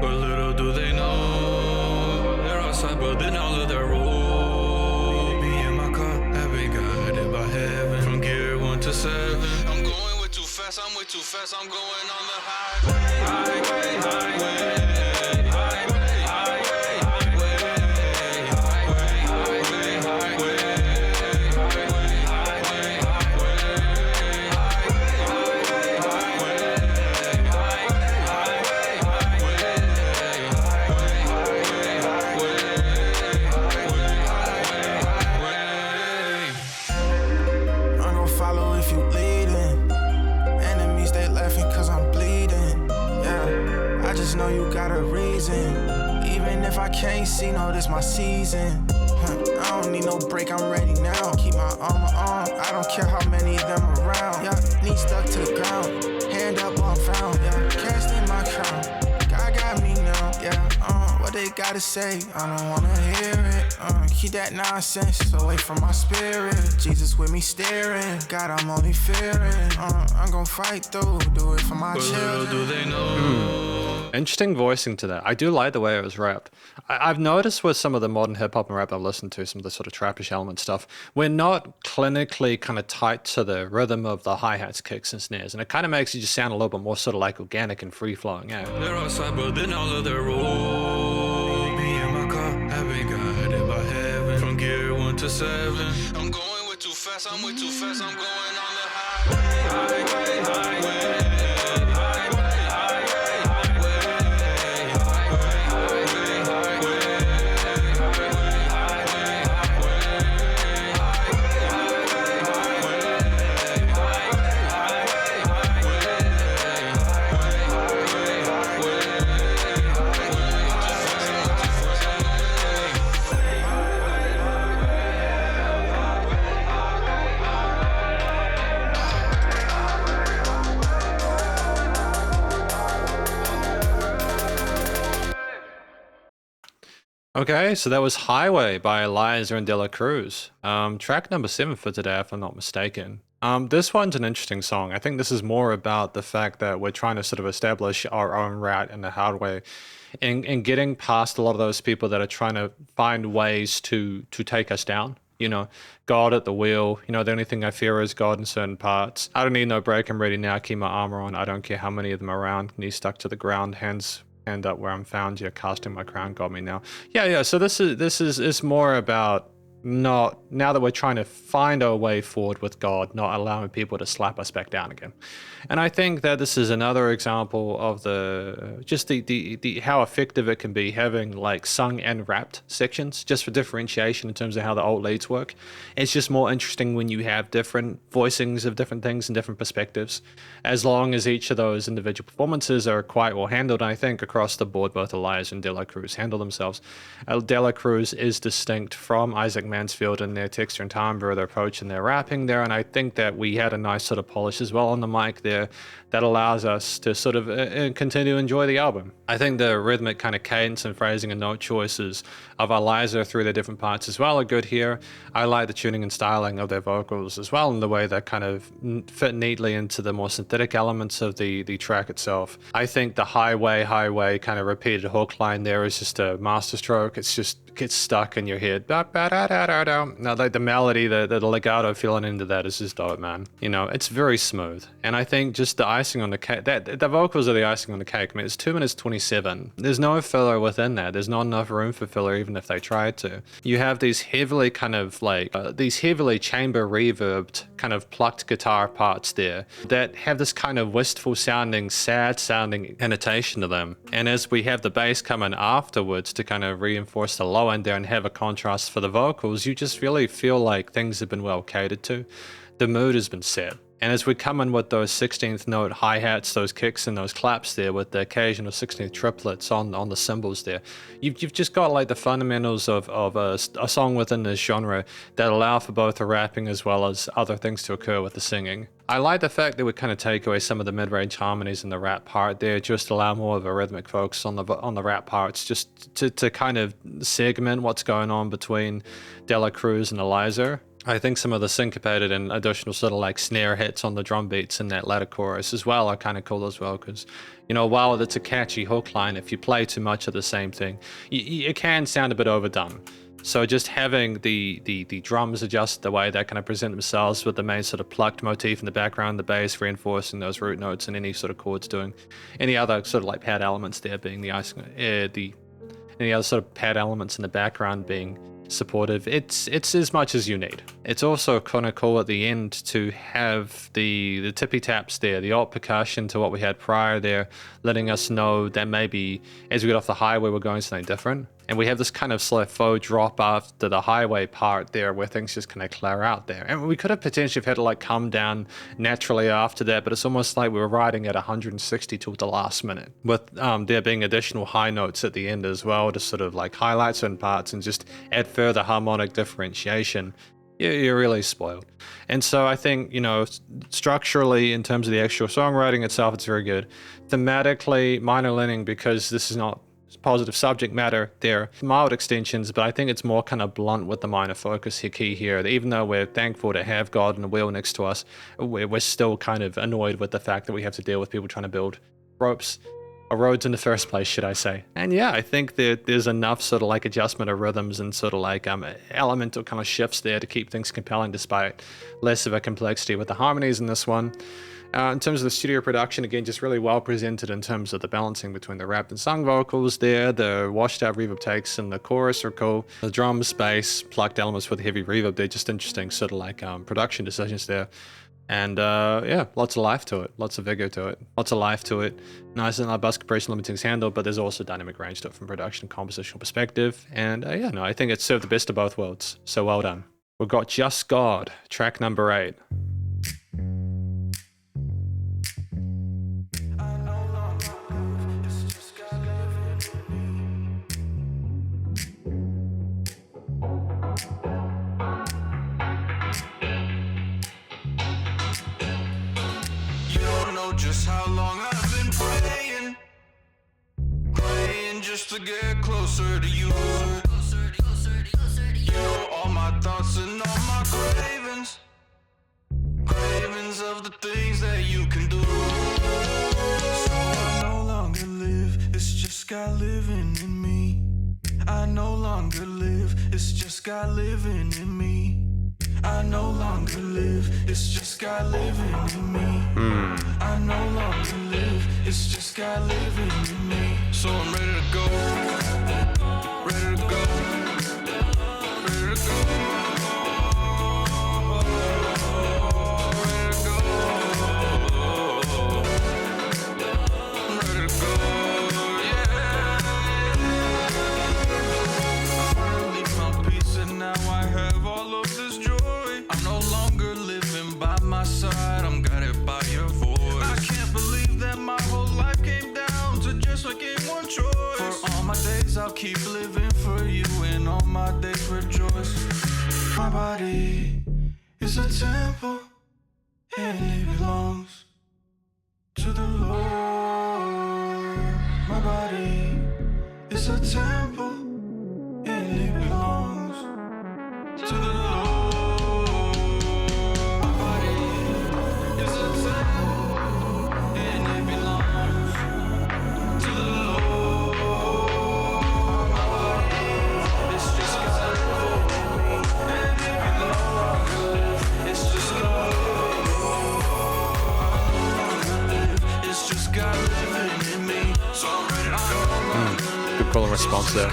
But little do they know, they're outside building all of their roads. Me and my car have been guided by heaven from gear 1 to 7. I'm going way too fast. I'm way too fast. I'm going on the highway, highway. Know you got a reason, even if I can't see, no, this my season. I don't need no break, I'm ready now. Keep my armor on, I don't care how many of them around. Yeah, knee stuck to the ground, hand up, I'm found. Yeah, casting my crown, God got me now. Yeah, what they gotta say, I don't wanna hear it. Keep that nonsense away from my spirit. Jesus with me staring, God, I'm only fearing. I'm gonna fight through, do it for my children. Do they know? Interesting voicing to that. I do like the way it was rapped. I've noticed with some of the modern hip hop and rap I've listened to, some of the sort of trappish element stuff, we're not clinically kind of tight to the rhythm of the hi-hats, kicks, and snares, and it kind of makes it just sound a little bit more sort of like organic and free-flowing. Yeah. They're outside, but then all of their road. Me and my car have been guided by heaven from gear 1 to 7. I'm going way too fast. I'm way too fast. I'm going on the highway, highway. Okay, so that was Highway by ELIEZ3R and Cruz. Track number 7 for today, if I'm not mistaken. This one's an interesting song. I think this is more about the fact that we're trying to sort of establish our own route in the hard way and getting past a lot of those people that are trying to find ways to take us down. You know, God at the wheel. You know, the only thing I fear is God in certain parts. I don't need no break. I'm ready now. Keep my armor on. I don't care how many of them are around. Knees stuck to the ground. Hand up where I'm found. You're casting my crown. Got me now. Yeah. So this is more about not, now that we're trying to find our way forward with God, not allowing people to slap us back down again. And I think that this is another example of the how effective it can be having like sung and rapped sections, just for differentiation in terms of how the alt leads work. It's just more interesting when you have different voicings of different things and different perspectives, as long as each of those individual performances are quite well handled. I think across the board, both ELIEZ and Cruz handle themselves. Cruz is distinct from Isaac Mansfield and their texture and timbre, their approach and their rapping there. And I think that we had a nice sort of polish as well on the mic there that allows us to sort of continue to enjoy the album. I think the rhythmic kind of cadence and phrasing and note choices of ELIEZ3R through their different parts as well are good here. I like the tuning and styling of their vocals as well, and the way they kind of fit neatly into the more synthetic elements of the track itself. I think the highway kind of repeated hook line there is just a masterstroke. It's just gets stuck in your head. Now, like the melody, the legato feeling into that is just dope, man. You know, it's very smooth. And I think just the icing on the cake, the vocals are the icing on the cake. I mean, it's 2 minutes 27. There's no filler within that. There's not enough room for filler, even if they tried to. You have these heavily kind of like, these heavily chamber reverbed kind of plucked guitar parts there that have this kind of wistful sounding, sad sounding annotation to them. And as we have the bass come in afterwards to kind of reinforce the low end there and have a contrast for the vocals, you just really feel like things have been well catered to. The mood has been set. And as we come in with those 16th note hi-hats, those kicks and those claps there with the occasional 16th triplets on the cymbals there, you've just got like the fundamentals of a song within this genre that allow for both the rapping as well as other things to occur with the singing. I like the fact that we kind of take away some of the mid-range harmonies in the rap part there, just allow more of a rhythmic focus on the rap parts, just to kind of segment what's going on between Cruz and ELIEZ3R. I think some of the syncopated and additional sort of like snare hits on the drum beats in that latter chorus as well are kind of cool as well, because, you know, while it's a catchy hook line, if you play too much of the same thing, it can sound a bit overdone. So just having the drums adjust the way they kind of present themselves with the main sort of plucked motif in the background, the bass reinforcing those root notes and any sort of chords doing any other sort of like pad elements there being the icing, any other sort of pad elements in the background being supportive. It's as much as you need. It's also kind of cool at the end to have the tippy taps there, the alt percussion to what we had prior there, letting us know that maybe as we get off the highway we're going something different. And we have this kind of slow faux drop after the highway part there where things just kind of clear out there. And we could have potentially had to like come down naturally after that, but it's almost like we were riding at 160 till the last minute, with there being additional high notes at the end as well to sort of like highlight certain parts and just add further harmonic differentiation. You're really spoiled. And so I think, you know, structurally in terms of the actual songwriting itself, it's very good. Thematically, minor leaning, because this is not positive subject matter, they're mild extensions, but I think it's more kind of blunt with the minor focus key here. Even though we're thankful to have God and the wheel next to us, we're still kind of annoyed with the fact that we have to deal with people trying to build ropes or roads in the first place, should I say. And yeah, I think that there's enough sort of like adjustment of rhythms and sort of like elemental kind of shifts there to keep things compelling despite less of a complexity with the harmonies in this one. In terms of the studio production, again, just really well presented in terms of the balancing between the rapped and sung vocals there. The washed out reverb takes in the chorus are cool. The drums, bass, plucked elements with heavy reverb, they're just interesting sort of like production decisions there. And yeah, lots of life to it, lots of vigor to it, lots of life to it. Nice and bus compression limiting is handled, but there's also dynamic range to it from production and compositional perspective. And yeah, no, I think it served the best of both worlds. So well done. We've got Just God, track number 8. Just how long I've been praying just to get closer to you. You know all my thoughts and all my cravings of the things that you can do. So I no longer live, it's just God living in me. I no longer live, it's just God living in me. I no longer live, it's just God living in me. I no longer live, it's just God living in me. So I'm ready to go, ready to go, ready to go. I'll keep living for you and all my days rejoice. My body is a temple and it belongs to the Lord. My body is a temple and it belongs to the Lord. My body is a temple and it belongs to the Lord. My body is just God and it belongs. It's just God. It's just God living in me. So I'm ready to Good call and response there.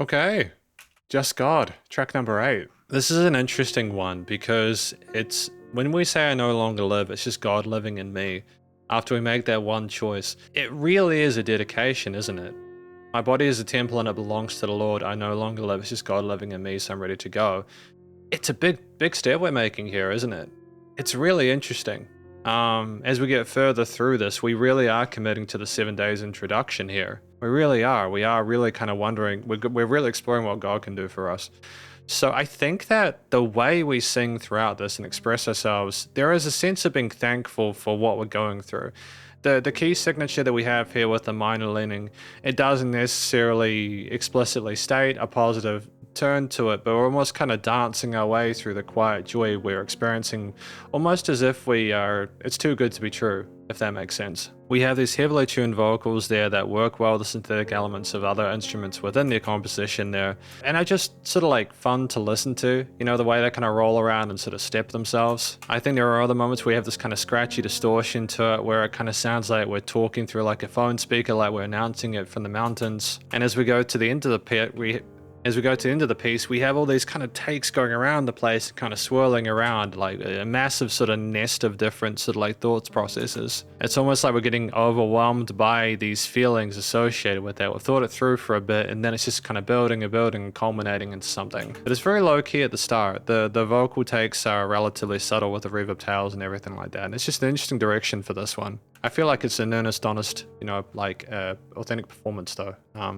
Okay, Just God, track number 8. This is an interesting one because it's when we say I no longer live, it's just God living in me. After we make that one choice, it really is a dedication, isn't it? My body is a temple and it belongs to the Lord. I no longer live, it's just God living in me, so I'm ready to go. It's a big step we're making here, isn't it? It's really interesting. As we get further through this, we really are committing to the 7 days introduction here. We really are. We are really kind of wondering, we're really exploring what God can do for us. So I think that the way we sing throughout this and express ourselves, there is a sense of being thankful for what we're going through. The key signature that we have here with the minor leaning, it doesn't necessarily explicitly state a positive turn to it, but we're almost kind of dancing our way through the quiet joy we're experiencing, almost as if it's too good to be true, if that makes sense. We have these heavily tuned vocals there that work well with the synthetic elements of other instruments within their composition there, and are just sort of like fun to listen to, you know, the way they kind of roll around and sort of step themselves. I think there are other moments where we have this kind of scratchy distortion to it where it kind of sounds like we're talking through like a phone speaker, like we're announcing it from the mountains. And as we go to the end of the pit, piece, we have all these kind of takes going around the place, kind of swirling around like a massive sort of nest of different sort of like thoughts processes. It's almost like we're getting overwhelmed by these feelings associated with that. We've thought it through for a bit, and then it's just kind of building and culminating into something. But it's very low key at the start. The vocal takes are relatively subtle with the reverb tails and everything like that. And it's just an interesting direction for this one. I feel like it's an earnest, honest, you know, like authentic performance though. I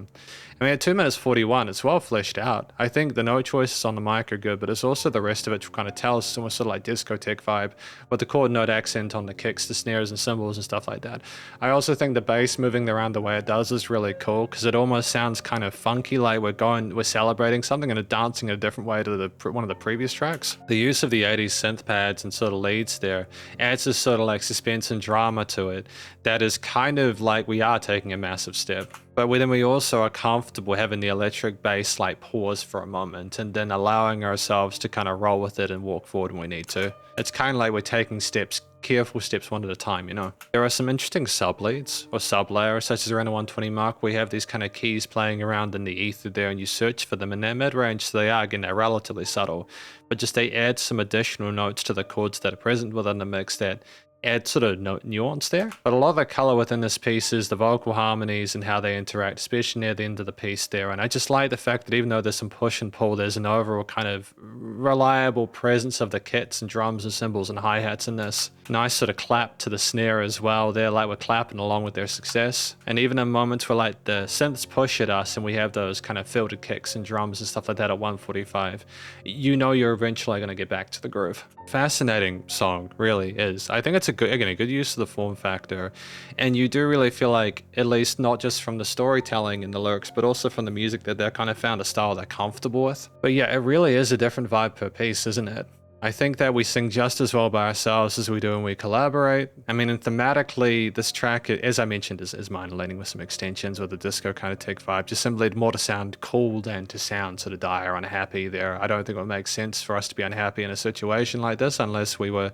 mean, at 2 minutes 41, it's well fleshed out. I think the note choices on the mic are good, but it's also the rest of it kind of tells some sort of like discotheque vibe with the chord note accent on the kicks, the snares and cymbals and stuff like that. I also think the bass moving around the way it does is really cool because it almost sounds kind of funky, like we're celebrating something and dancing in a different way to one of the previous tracks. The use of the 80s synth pads and sort of leads there adds this sort of like suspense and drama to it that is kind of like we are taking a massive step. But then we also are comfortable having the electric bass like pause for a moment and then allowing ourselves to kind of roll with it and walk forward when we need to. It's kind of like we're taking steps, careful steps one at a time, you know. There are some interesting sub-leads or sub-layers, such as around the 120 mark. We have these kind of keys playing around in the ether there and you search for them in that mid-range, so they are, again, they're relatively subtle. But just they add some additional notes to the chords that are present within the mix that add sort of nuance there. But a lot of the color within this piece is the vocal harmonies and how they interact, especially near the end of the piece there. And I just like the fact that even though there's some push and pull, there's an overall kind of reliable presence of the kits and drums and cymbals and hi-hats in this. Nice sort of clap to the snare as well there, like we're clapping along with their success. And even in moments where like the synths push at us and we have those kind of filtered kicks and drums and stuff like that at 145, you know you're eventually going to get back to the groove. Fascinating song, really is. I think it's a good use of the form factor, and you do really feel like, at least not just from the storytelling and the lyrics, but also from the music, that they're kind of found a style they're comfortable with. But yeah, it really is a different vibe per piece, isn't it? I think that we sing just as well by ourselves as we do when we collaborate. I mean, and thematically, this track, as I mentioned, is minor leaning with some extensions with a disco kind of tech vibe, just simply more to sound cool than to sound sort of dire, unhappy there. I don't think it would make sense for us to be unhappy in a situation like this unless we were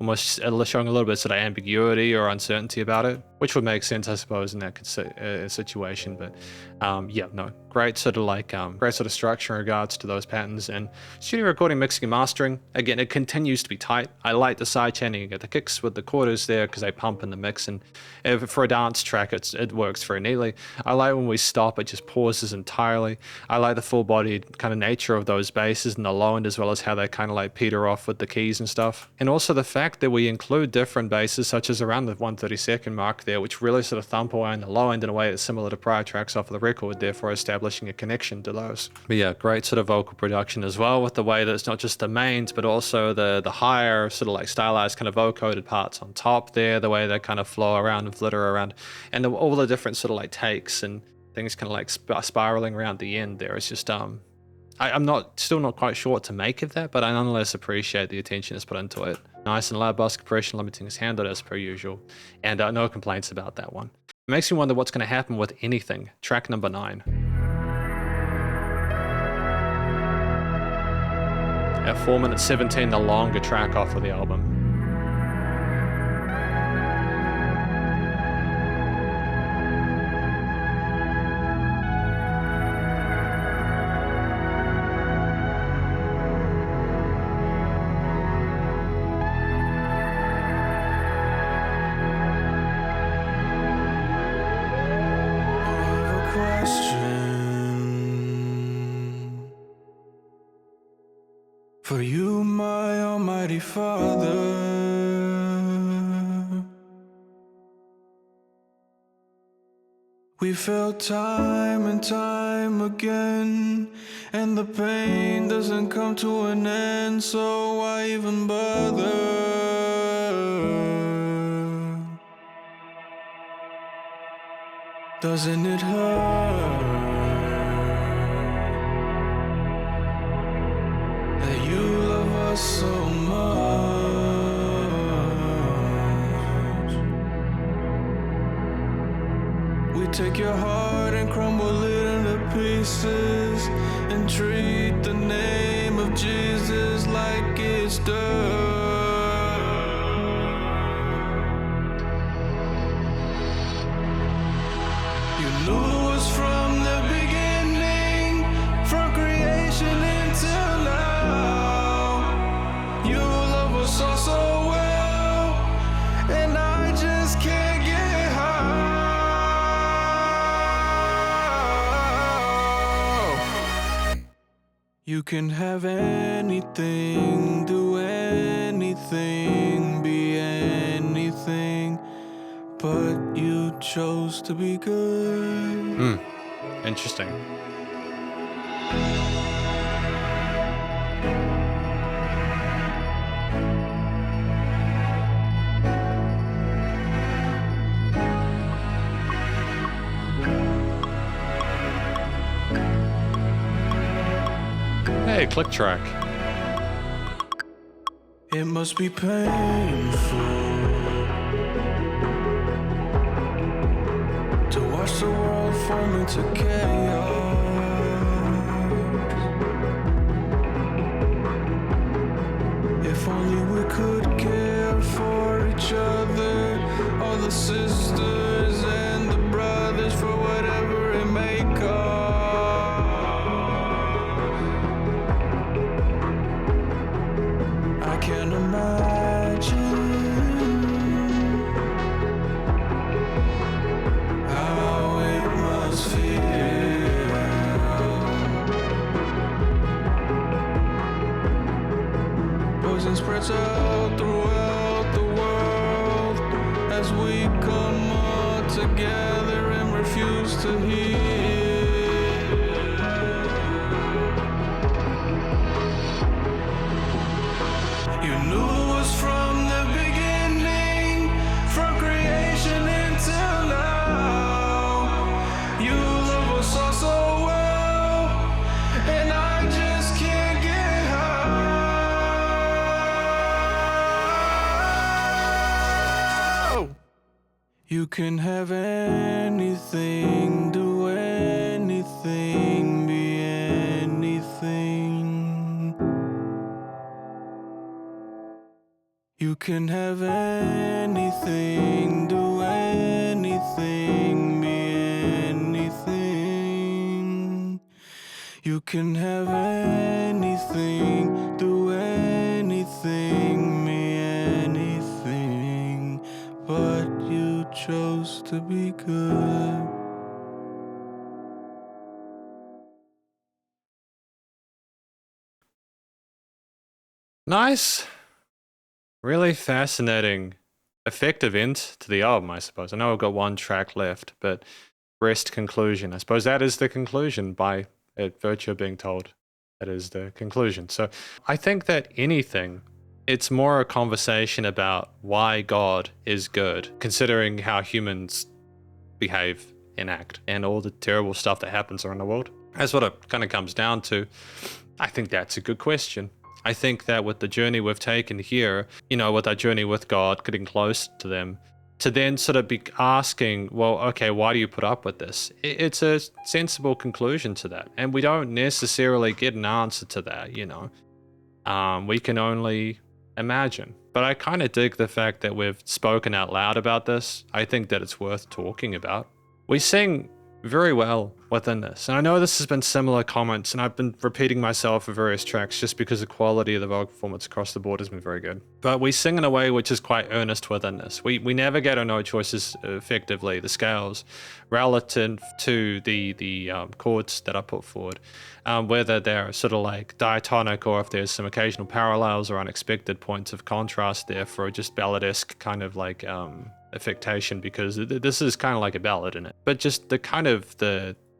almost showing a little bit of sort of ambiguity or uncertainty about it. which would make sense, I suppose, in that situation. But yeah, no, great sort of great sort of structure in regards to those patterns. And studio recording, mixing and mastering, again, it continues to be tight. I like the side chaining. You get the kicks with the quarters there because they pump in the mix, and for a dance track, it works very neatly. I like when we stop, it just pauses entirely. I like the full-bodied kind of nature of those basses and the low end, as well as how they kind of like peter off with the keys and stuff. And also the fact that we include different basses, such as around the 132nd mark there, which really sort of thump away on the low end in a way that's similar to prior tracks off of the record, therefore establishing a connection to those. But yeah, great sort of vocal production as well, with the way that it's not just the mains, but also the higher sort of like stylized kind of vocoded parts on top there, the way they kind of flow around and flitter around, and all the different sort of like takes and things kind of like spiraling around the end there. It's just I'm still not quite sure what to make of that, but I nonetheless appreciate the attention that's put into it. Nice and loud bus compression, limiting is handled as per usual, and no complaints about that one. It makes me wonder what's going to happen with anything. Track number 9. At 4 minutes 17, the longer track off of the album. For you, my almighty Father, we fail time and time again, and the pain doesn't come to an end, so why even bother? Doesn't it hurt? So much. We take your heart and crumble it into pieces and treat the name of Jesus like it's dirt. You knew us from the beginning, from creation until now. You love us all so well, and I just can't get how. You can have anything, do anything, be anything, but you chose to be good. Interesting. Hey, click track. It must be painful to watch the world fall into chaos. If only we could care for each other, all the sisters and the brothers, for whatever it may cost. I can't imagine how it must feel. Poison spreads out throughout the world as we come all together and refuse to heal. You knew us from the beginning, from creation until now. You love us all so well, and I just can't get how. You can have anything, do anything, be anything. You can have anything, do anything. chose to be good. Nice. Really fascinating, effective end to the album, I suppose. I know I've got one track left, but rest conclusion. I suppose that is the conclusion by virtue of being told. That is the conclusion. So I think that anything, it's more a conversation about why God is good, considering how humans behave and act and all the terrible stuff that happens around the world. That's what it kind of comes down to. I think that's a good question. I think that with the journey we've taken here, you know, with our journey with God, getting close to them, to then sort of be asking, well, okay, why do you put up with this? It's a sensible conclusion to that. And we don't necessarily get an answer to that, you know. We can only imagine. But I kind of dig the fact that we've spoken out loud about this. I think that it's worth talking about. We sing very well within this. And I know this has been similar comments, and I've been repeating myself for various tracks just because the quality of the vocal performance across the board has been very good. But we sing in a way which is quite earnest within this. We navigate our note choices effectively, the scales, relative to the chords that I put forward, whether they're sort of like diatonic or if there's some occasional parallels or unexpected points of contrast there for just balladesque kind of like affectation, because this is kind of like a ballad in it, but just the kind of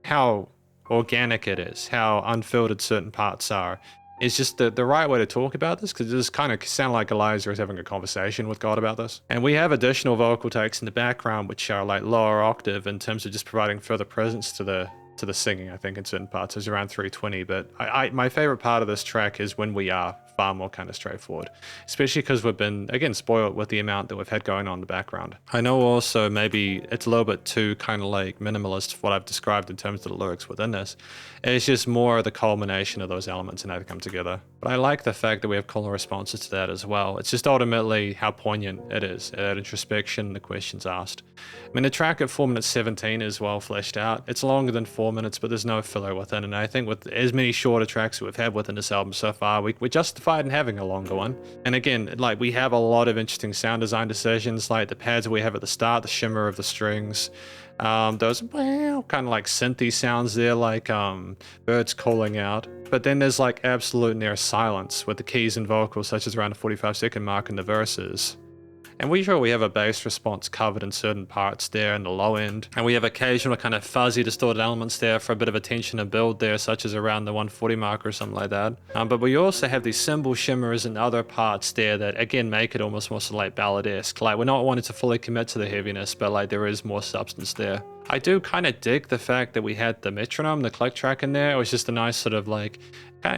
how organic it is, how unfiltered certain parts are, is just the right way to talk about this, because it just kind of sound like ELIEZ3R is having a conversation with God about this. And we have additional vocal takes in the background which are like lower octave in terms of just providing further presence to the singing. I think in certain parts it's around 320, but my favorite part of this track is when we are far more kind of straightforward, especially because we've been, again, spoiled with the amount that we've had going on in the background. I know also maybe it's a little bit too kind of like minimalist for what I've described in terms of the lyrics within this. It's just more the culmination of those elements and how they come together. But I like the fact that we have caller responses to that as well. It's just ultimately how poignant it is, that introspection, the questions asked. I mean, the track at 4 minutes 17 is well fleshed out. It's longer than 4 minutes, but there's no filler within. And I think with as many shorter tracks that we've had within this album so far, we're justified in having a longer one. And again, like, we have a lot of interesting sound design decisions, like the pads we have at the start, the shimmer of the strings, those kind of like synthy sounds there, like birds calling out. But then there's like absolute near silence with the keys and vocals, such as around the 45-second mark in the verses. And we have a bass response covered in certain parts there in the low end. And we have occasional kind of fuzzy, distorted elements there for a bit of a tension and build there, such as around the 140 mark or something like that. But we also have these cymbal shimmers and other parts there that, again, make it almost more sort of like balladesque. Like, we're not wanting to fully commit to the heaviness, but like there is more substance there. I do kind of dig the fact that we had the metronome, the click track in there. It was just a nice sort of like,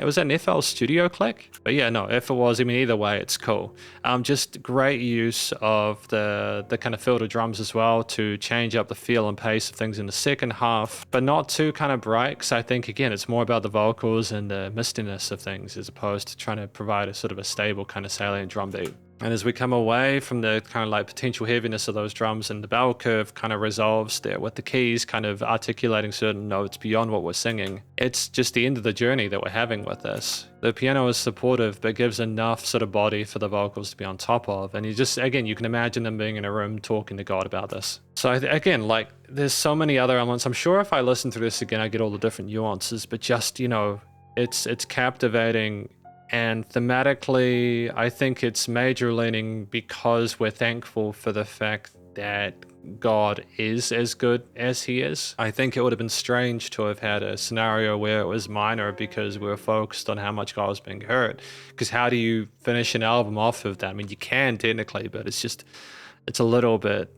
was that an FL Studio click? But yeah, no, if it was, I mean, either way, it's cool. Just great use of the kind of filter drums as well to change up the feel and pace of things in the second half, but not too kind of bright, because I think, again, it's more about the vocals and the mistiness of things as opposed to trying to provide a sort of a stable kind of salient drum beat. And as we come away from the kind of like potential heaviness of those drums, and the bell curve kind of resolves there with the keys kind of articulating certain notes beyond what we're singing, it's just the end of the journey that we're having with this. The piano is supportive, but gives enough sort of body for the vocals to be on top of. And you just, again, you can imagine them being in a room talking to God about this. So again, like, there's so many other elements. I'm sure if I listen to this again, I get all the different nuances, but just, you know, it's captivating. And thematically, I think it's major leaning because we're thankful for the fact that God is as good as he is. I think it would have been strange to have had a scenario where it was minor because we were focused on how much God was being hurt. Because how do you finish an album off of that? I mean, you can technically, but it's a little bit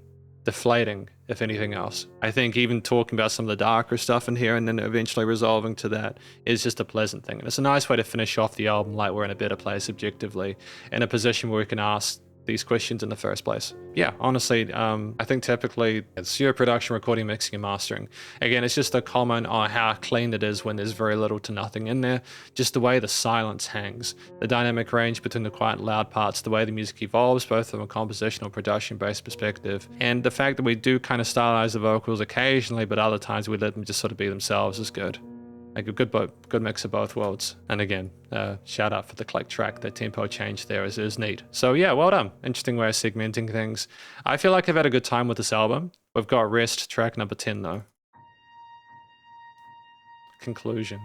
deflating, if anything else. I think even talking about some of the darker stuff in here and then eventually resolving to that is just a pleasant thing. And it's a nice way to finish off the album like we're in a better place objectively, in a position where we can ask these questions in the first place. Yeah, honestly, I think typically it's your production, recording, mixing, and mastering. Again, it's just a comment on how clean it is when there's very little to nothing in there. Just the way the silence hangs, the dynamic range between the quiet and loud parts, the way the music evolves, both from a compositional production-based perspective, and the fact that we do kind of stylize the vocals occasionally, but other times we let them just sort of be themselves is good. Like a good mix of both worlds. And again, shout out for the click track. The tempo change there is neat. So yeah, well done. Interesting way of segmenting things. I feel like I've had a good time with this album. We've got Rest, track number 10 though. Conclusion.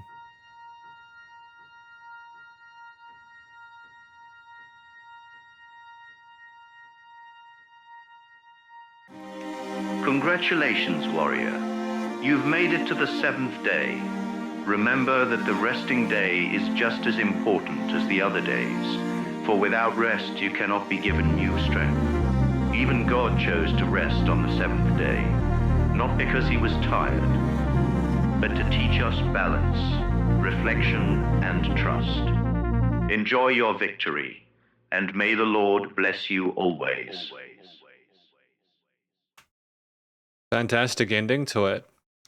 Congratulations, warrior. You've made it to the 7th day. Remember that the resting day is just as important as the other days, for without rest you cannot be given new strength. Even God chose to rest on the 7th day, not because he was tired, but to teach us balance, reflection, and trust. Enjoy your victory, and may the Lord bless you always. Fantastic ending to it.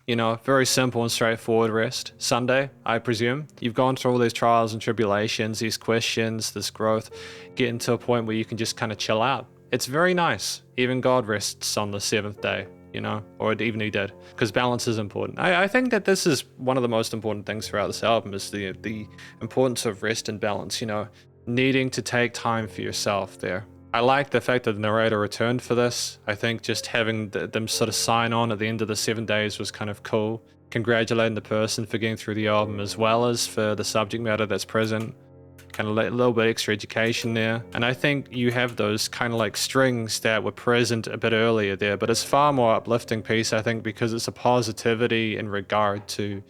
You know, very simple and straightforward rest. Sunday, I presume. You've gone through all these trials and tribulations, these questions, this growth, getting to a point where you can just kind of chill out. It's very nice. Even God rests on the 7th day, you know, or even he did, because balance is important. I think that this is one of the most important things throughout this album is the importance of rest and balance, you know, needing to take time for yourself there. I like the fact that the narrator returned for this. I think just having them sort of sign on at the end of the 7 days was kind of cool. Congratulating the person for getting through the album as well as for the subject matter that's present. Kind of a little bit extra education there. And I think you have those kind of like strings that were present a bit earlier there, but it's far more uplifting piece, I think, because it's a positivity in regard to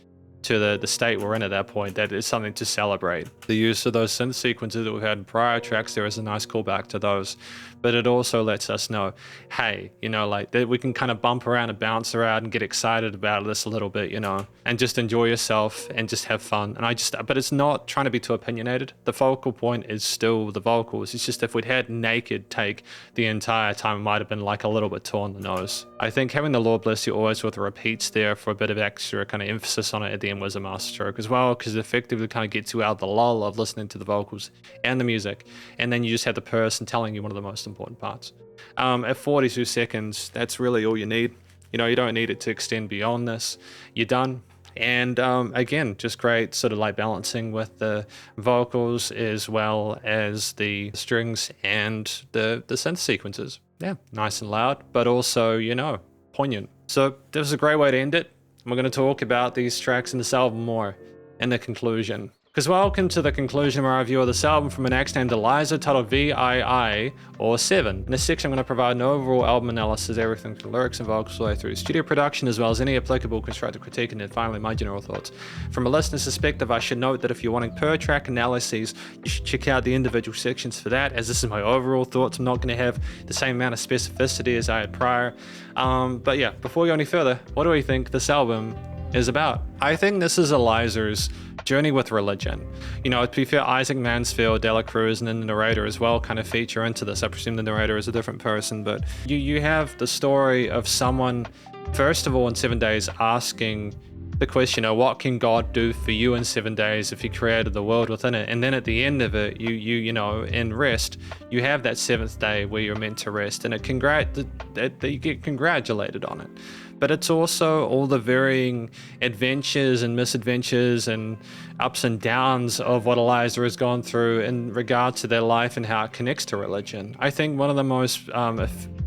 the state we're in at that point, that is something to celebrate. The use of those synth sequences that we've had in prior tracks, there is a nice callback to those, but it also lets us know, hey, you know, like that we can kind of bump around and bounce around and get excited about this a little bit, you know, and just enjoy yourself and just have fun. And but it's not trying to be too opinionated. The focal point is still the vocals. It's just if we'd had Naked take the entire time, it might have been like a little bit too on the nose. I think having the Lord Bless You Always with the repeats there for a bit of extra kind of emphasis on it at the end was a masterstroke as well, because it effectively kind of gets you out the lull of listening to the vocals and the music, and then you just have the person telling you one of the most important parts. At 42 seconds, that's really all you need. You know, you don't need it to extend beyond this. You're done. And again, just great sort of like balancing with the vocals as well as the strings and the synth sequences. Yeah, nice and loud, but also, you know, poignant. So this is a great way to end it. We're going to talk about these tracks in this album more in the conclusion. Because welcome to the conclusion of my review of this album from an act named ELIEZ3R titled VII or 7. In this section, I'm going to provide an overall album analysis, everything from lyrics and vocals all the way through studio production, as well as any applicable constructive critique, and then finally my general thoughts. From a listener's perspective, I should note that if you're wanting per track analyses, you should check out the individual sections for that, as this is my overall thoughts. I'm not going to have the same amount of specificity as I had prior. But yeah, before we go any further, what do we think this album is about? I think this is ELIEZ3R's journey with religion. You know, to be fair, Isaac Mansfield, Cruz, and then the narrator as well kind of feature into this. I presume the narrator is a different person, but you have the story of someone, first of all, in 7 days asking the question, what can God do for you in 7 days if he created the world within it? And then at the end of it, you know, in rest, you have that 7th day where you're meant to rest, and you get congratulated on it. But it's also all the varying adventures and misadventures and ups and downs of what ELIEZ3R has gone through in regard to their life and how it connects to religion. I think one of the most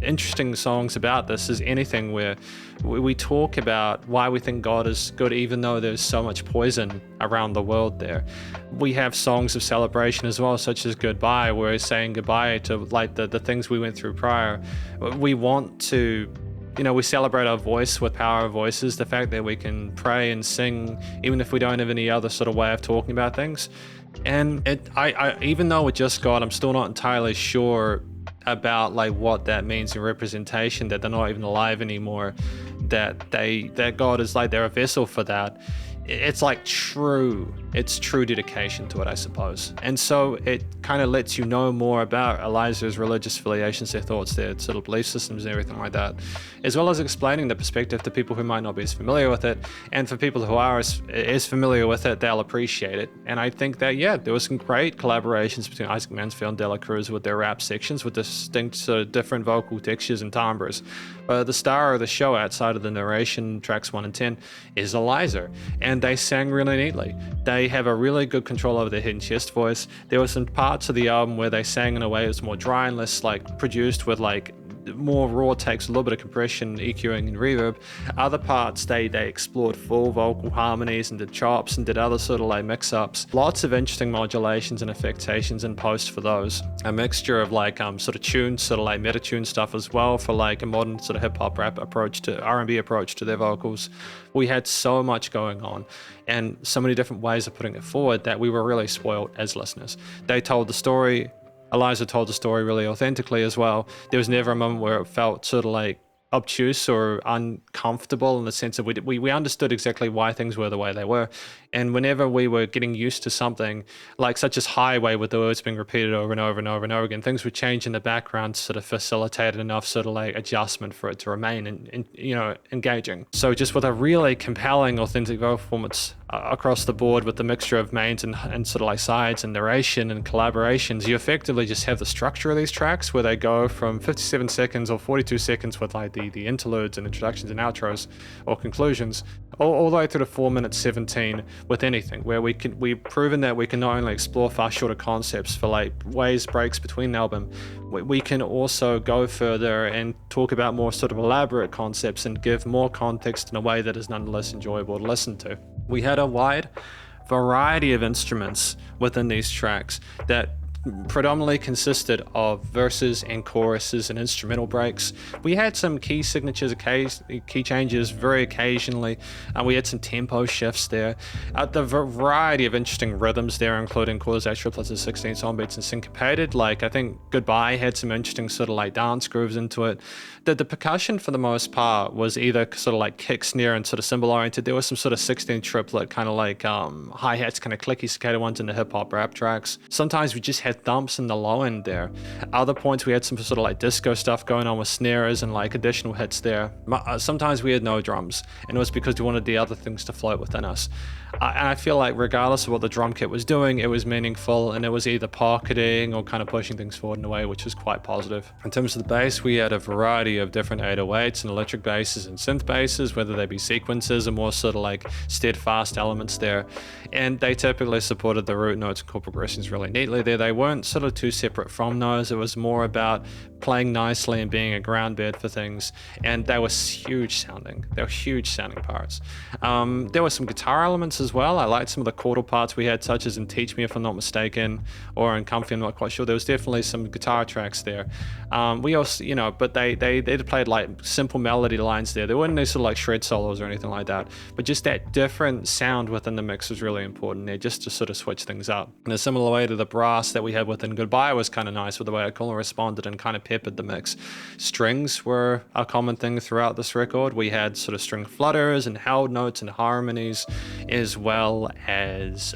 interesting songs about this is Anything, where we talk about why we think God is good even though there's so much poison around the world there. We have songs of celebration as well, such as Goodbye, where we're saying goodbye to like the things we went through prior. We want to, you know, we celebrate our voice with power of voices, the fact that we can pray and sing even if we don't have any other sort of way of talking about things. And I even though with Just God, I'm still not entirely sure about like what that means in representation, that they're not even alive anymore, that God is like they're a vessel for that. It's like true dedication to it, I suppose. And so it kind of lets you know more about ELIEZ3R's religious affiliations, their thoughts, their sort of belief systems and everything like that, as well as explaining the perspective to people who might not be as familiar with it. And for people who are as familiar with it, they'll appreciate it. And I think that, yeah, there was some great collaborations between Isaac Mansfield and Cruz with their rap sections with distinct sort of different vocal textures and timbres. But the star of the show outside of the narration, tracks 1 and 10, is ELIEZ3R. And and they sang really neatly. They have a really good control over their hidden chest voice. There were some parts of the album where they sang in a way that was more dry and less like produced with like more raw takes, a little bit of compression, EQing and reverb. Other parts they explored full vocal harmonies and did chops and did other sort of like mix-ups. Lots of interesting modulations and affectations in post for those. A mixture of like sort of tuned, sort of like meta-tune stuff as well for like a modern sort of hip-hop rap approach to R&B approach to their vocals. We had so much going on and so many different ways of putting it forward that we were really spoiled as listeners. They told the story. ELIEZ3R told the story really authentically as well. There was never a moment where it felt sort of like obtuse or uncomfortable in the sense that we understood exactly why things were the way they were. And whenever we were getting used to something like such as highway with the words being repeated over and over and over and over again, things would change in the background to sort of facilitate enough sort of like adjustment for it to remain engaging. So just with a really compelling authentic vocal performance across the board with the mixture of mains and sort of like sides and narration and collaborations, you effectively just have the structure of these tracks where they go from 57 seconds or 42 seconds with like the interludes and introductions and outros or conclusions all the way through to 4 minutes 17 with anything, where we've proven that we can not only explore far shorter concepts for like waves breaks between the album, we can also go further and talk about more sort of elaborate concepts and give more context in a way that is nonetheless enjoyable to listen to. We had a wide variety of instruments within these tracks that predominantly consisted of verses and choruses and instrumental breaks. We had some key signatures, key changes very occasionally. We had some tempo shifts there. The variety of interesting rhythms there, including quarters, eighths, triplets, 16ths, on beats, and syncopated. Like I think Goodbye had some interesting sort of like dance grooves into it. The percussion for the most part was either sort of like kick, snare, and sort of cymbal oriented. There was some sort of 16th triplet, kind of like hi-hats, kind of clicky cicada ones in the hip hop rap tracks. Sometimes we just had thumps in the low end there. Other points we had some sort of like disco stuff going on with snares and like additional hits there. Sometimes we had no drums, and it was because we wanted the other things to float within us. And I feel like regardless of what the drum kit was doing, it was meaningful and it was either pocketing or kind of pushing things forward in a way which was quite positive. In terms of the bass, we had a variety of different 808s and electric basses and synth basses, whether they be sequences or more sort of like steadfast elements there. And they typically supported the root notes and chord progressions really neatly there. They weren't sort of too separate from those. It was more about playing nicely and being a ground bed for things. And they were huge sounding. They were huge sounding parts. There were some guitar elements as well. I liked some of the chordal parts we had, such as in Teach Me If I'm Not Mistaken or in Comfy, I'm not quite sure. There was definitely some guitar tracks there. We also, but they played like simple melody lines there. There weren't any sort of like shred solos or anything like that, but just that different sound within the mix was really important there, just to sort of switch things up. In a similar way to the brass that we had within Goodbye was kind of nice with the way I call and responded and kind of peppered the mix. Strings were a common thing throughout this record. We had sort of string flutters and held notes and harmonies, as well as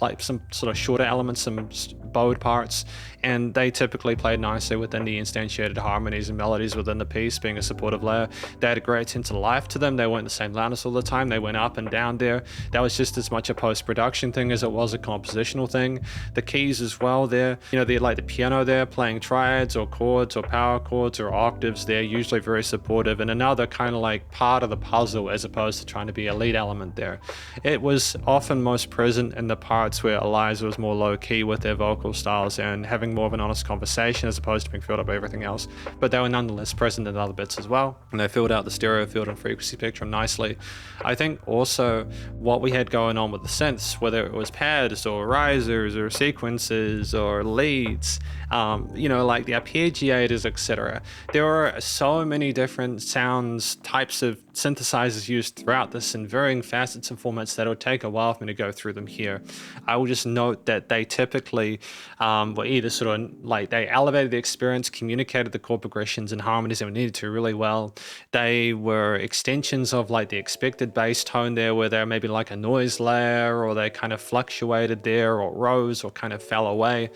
like some sort of shorter elements, some bowed parts, and they typically played nicely within the instantiated harmonies and melodies within the piece, being a supportive layer. They had a great sense of life to them. They weren't the same loudness all the time. They went up and down there. That was just as much a post-production thing as it was a compositional thing. The keys as well there, they like the piano there playing triads or chords or power chords or octaves. They're usually very supportive and another kind of like part of the puzzle as opposed to trying to be a lead element there. It was often most present in the parts where ELIEZ3R was more low-key with their vocal styles and having more of an honest conversation as opposed to being filled up by everything else, but they were nonetheless present in other bits as well, and they filled out the stereo field and frequency spectrum nicely. I think also what we had going on with the synths, whether it was pads or risers or sequences or leads, like the arpeggiators, etc. There were so many different sounds, types of synthesizers used throughout this in varying facets and formats that it would take a while for me to go through them here. I will just note that they typically were either sort of like they elevated the experience, communicated the chord progressions and harmonies that we needed to really well. They were extensions of like the expected bass tone there, where they're maybe like a noise layer, or they kind of fluctuated there or rose or kind of fell away.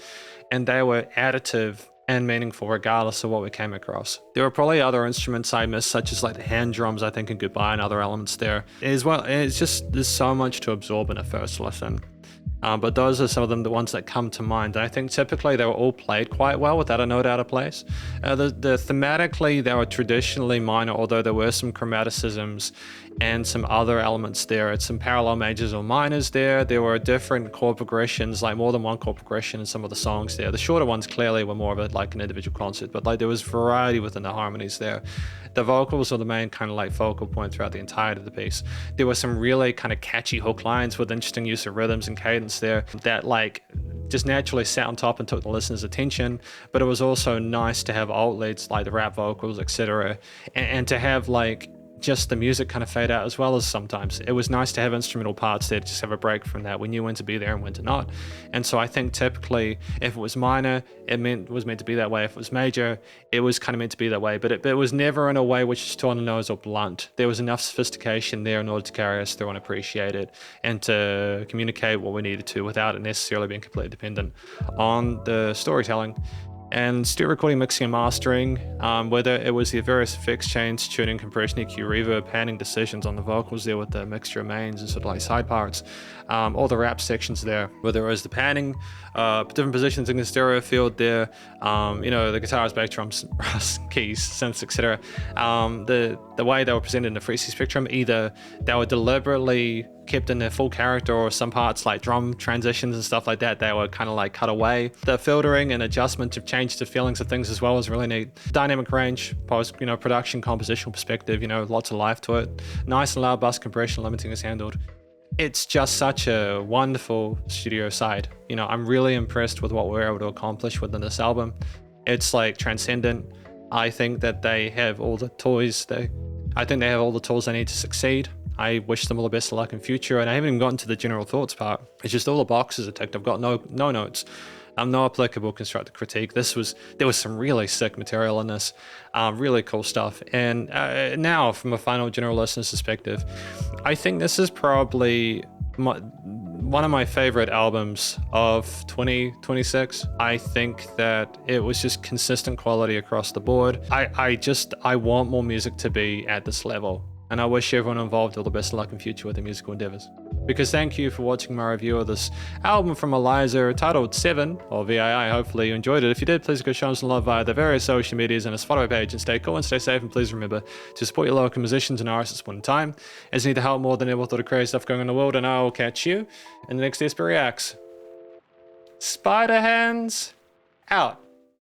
And they were additive and meaningful regardless of what we came across. There were probably other instruments I missed, such as like the hand drums, I think, in Goodbye, and other elements there as well. It's just, there's so much to absorb in a first listen. But those are some of them, the ones that come to mind. And I think typically they were all played quite well without a note out of place. Thematically, they were traditionally minor, although there were some chromaticisms and some other elements there. It's some parallel majors or minors there. There were different chord progressions, like more than one chord progression in some of the songs there. The shorter ones clearly were more of it like an individual concert, but like there was variety within the harmonies there. The vocals were the main kind of like focal point throughout the entirety of the piece. There were some really kind of catchy hook lines with interesting use of rhythms and cadence there that like just naturally sat on top and took the listener's attention. But it was also nice to have alt leads like the rap vocals, etc., and to have like just the music kind of fade out, as well as sometimes it was nice to have instrumental parts there to just have a break from that. We knew when to be there and when to not. And so I think typically if it was minor, it was meant to be that way. If it was major, it was kind of meant to be that way, but it was never in a way which is too on the nose or blunt. There was enough sophistication there in order to carry us through and appreciate it and to communicate what we needed to without it necessarily being completely dependent on the storytelling. And stereo recording, mixing and mastering, whether it was the various effects chains, tuning, compression, EQ, reverb, panning decisions on the vocals there with the mixture of mains and sort of like side parts, all the rap sections there, whether it was the panning, different positions in the stereo field there, the guitars, bass drums, keys, synths, etc. The way they were presented in the frequency spectrum, either they were deliberately kept in their full character, or some parts like drum transitions and stuff like that, they were kind of like cut away. The filtering and adjustment to change the feelings of things as well was really neat. Dynamic range, post, production, compositional perspective, lots of life to it. Nice and loud bus compression, limiting is handled. It's just such a wonderful studio side. I'm really impressed with what we're able to accomplish within this album. It's like transcendent. I think that they have all the toys. I think they have all the tools they need to succeed. I wish them all the best of luck in future, and I haven't even gotten to the general thoughts part. It's just all the boxes are ticked. I've got no notes. No applicable constructive critique. There was some really sick material in this, really cool stuff. And now, from a final general listener's perspective, I think this is probably one of my favorite albums of 2026. I think that it was just consistent quality across the board. I want more music to be at this level. And I wish everyone involved all the best of luck in future with their musical endeavors. Because thank you for watching my review of this album from ELIEZ3R titled VII, or VII. Hopefully you enjoyed it. If you did, please go show us some love via the various social medias and a Spotify page, and stay cool and stay safe. And please remember to support your local musicians and artists at this point in time, as they need the help more than ever with all the crazy stuff going on in the world. And I will catch you in the next Desperate Reacts. Spiderhands out.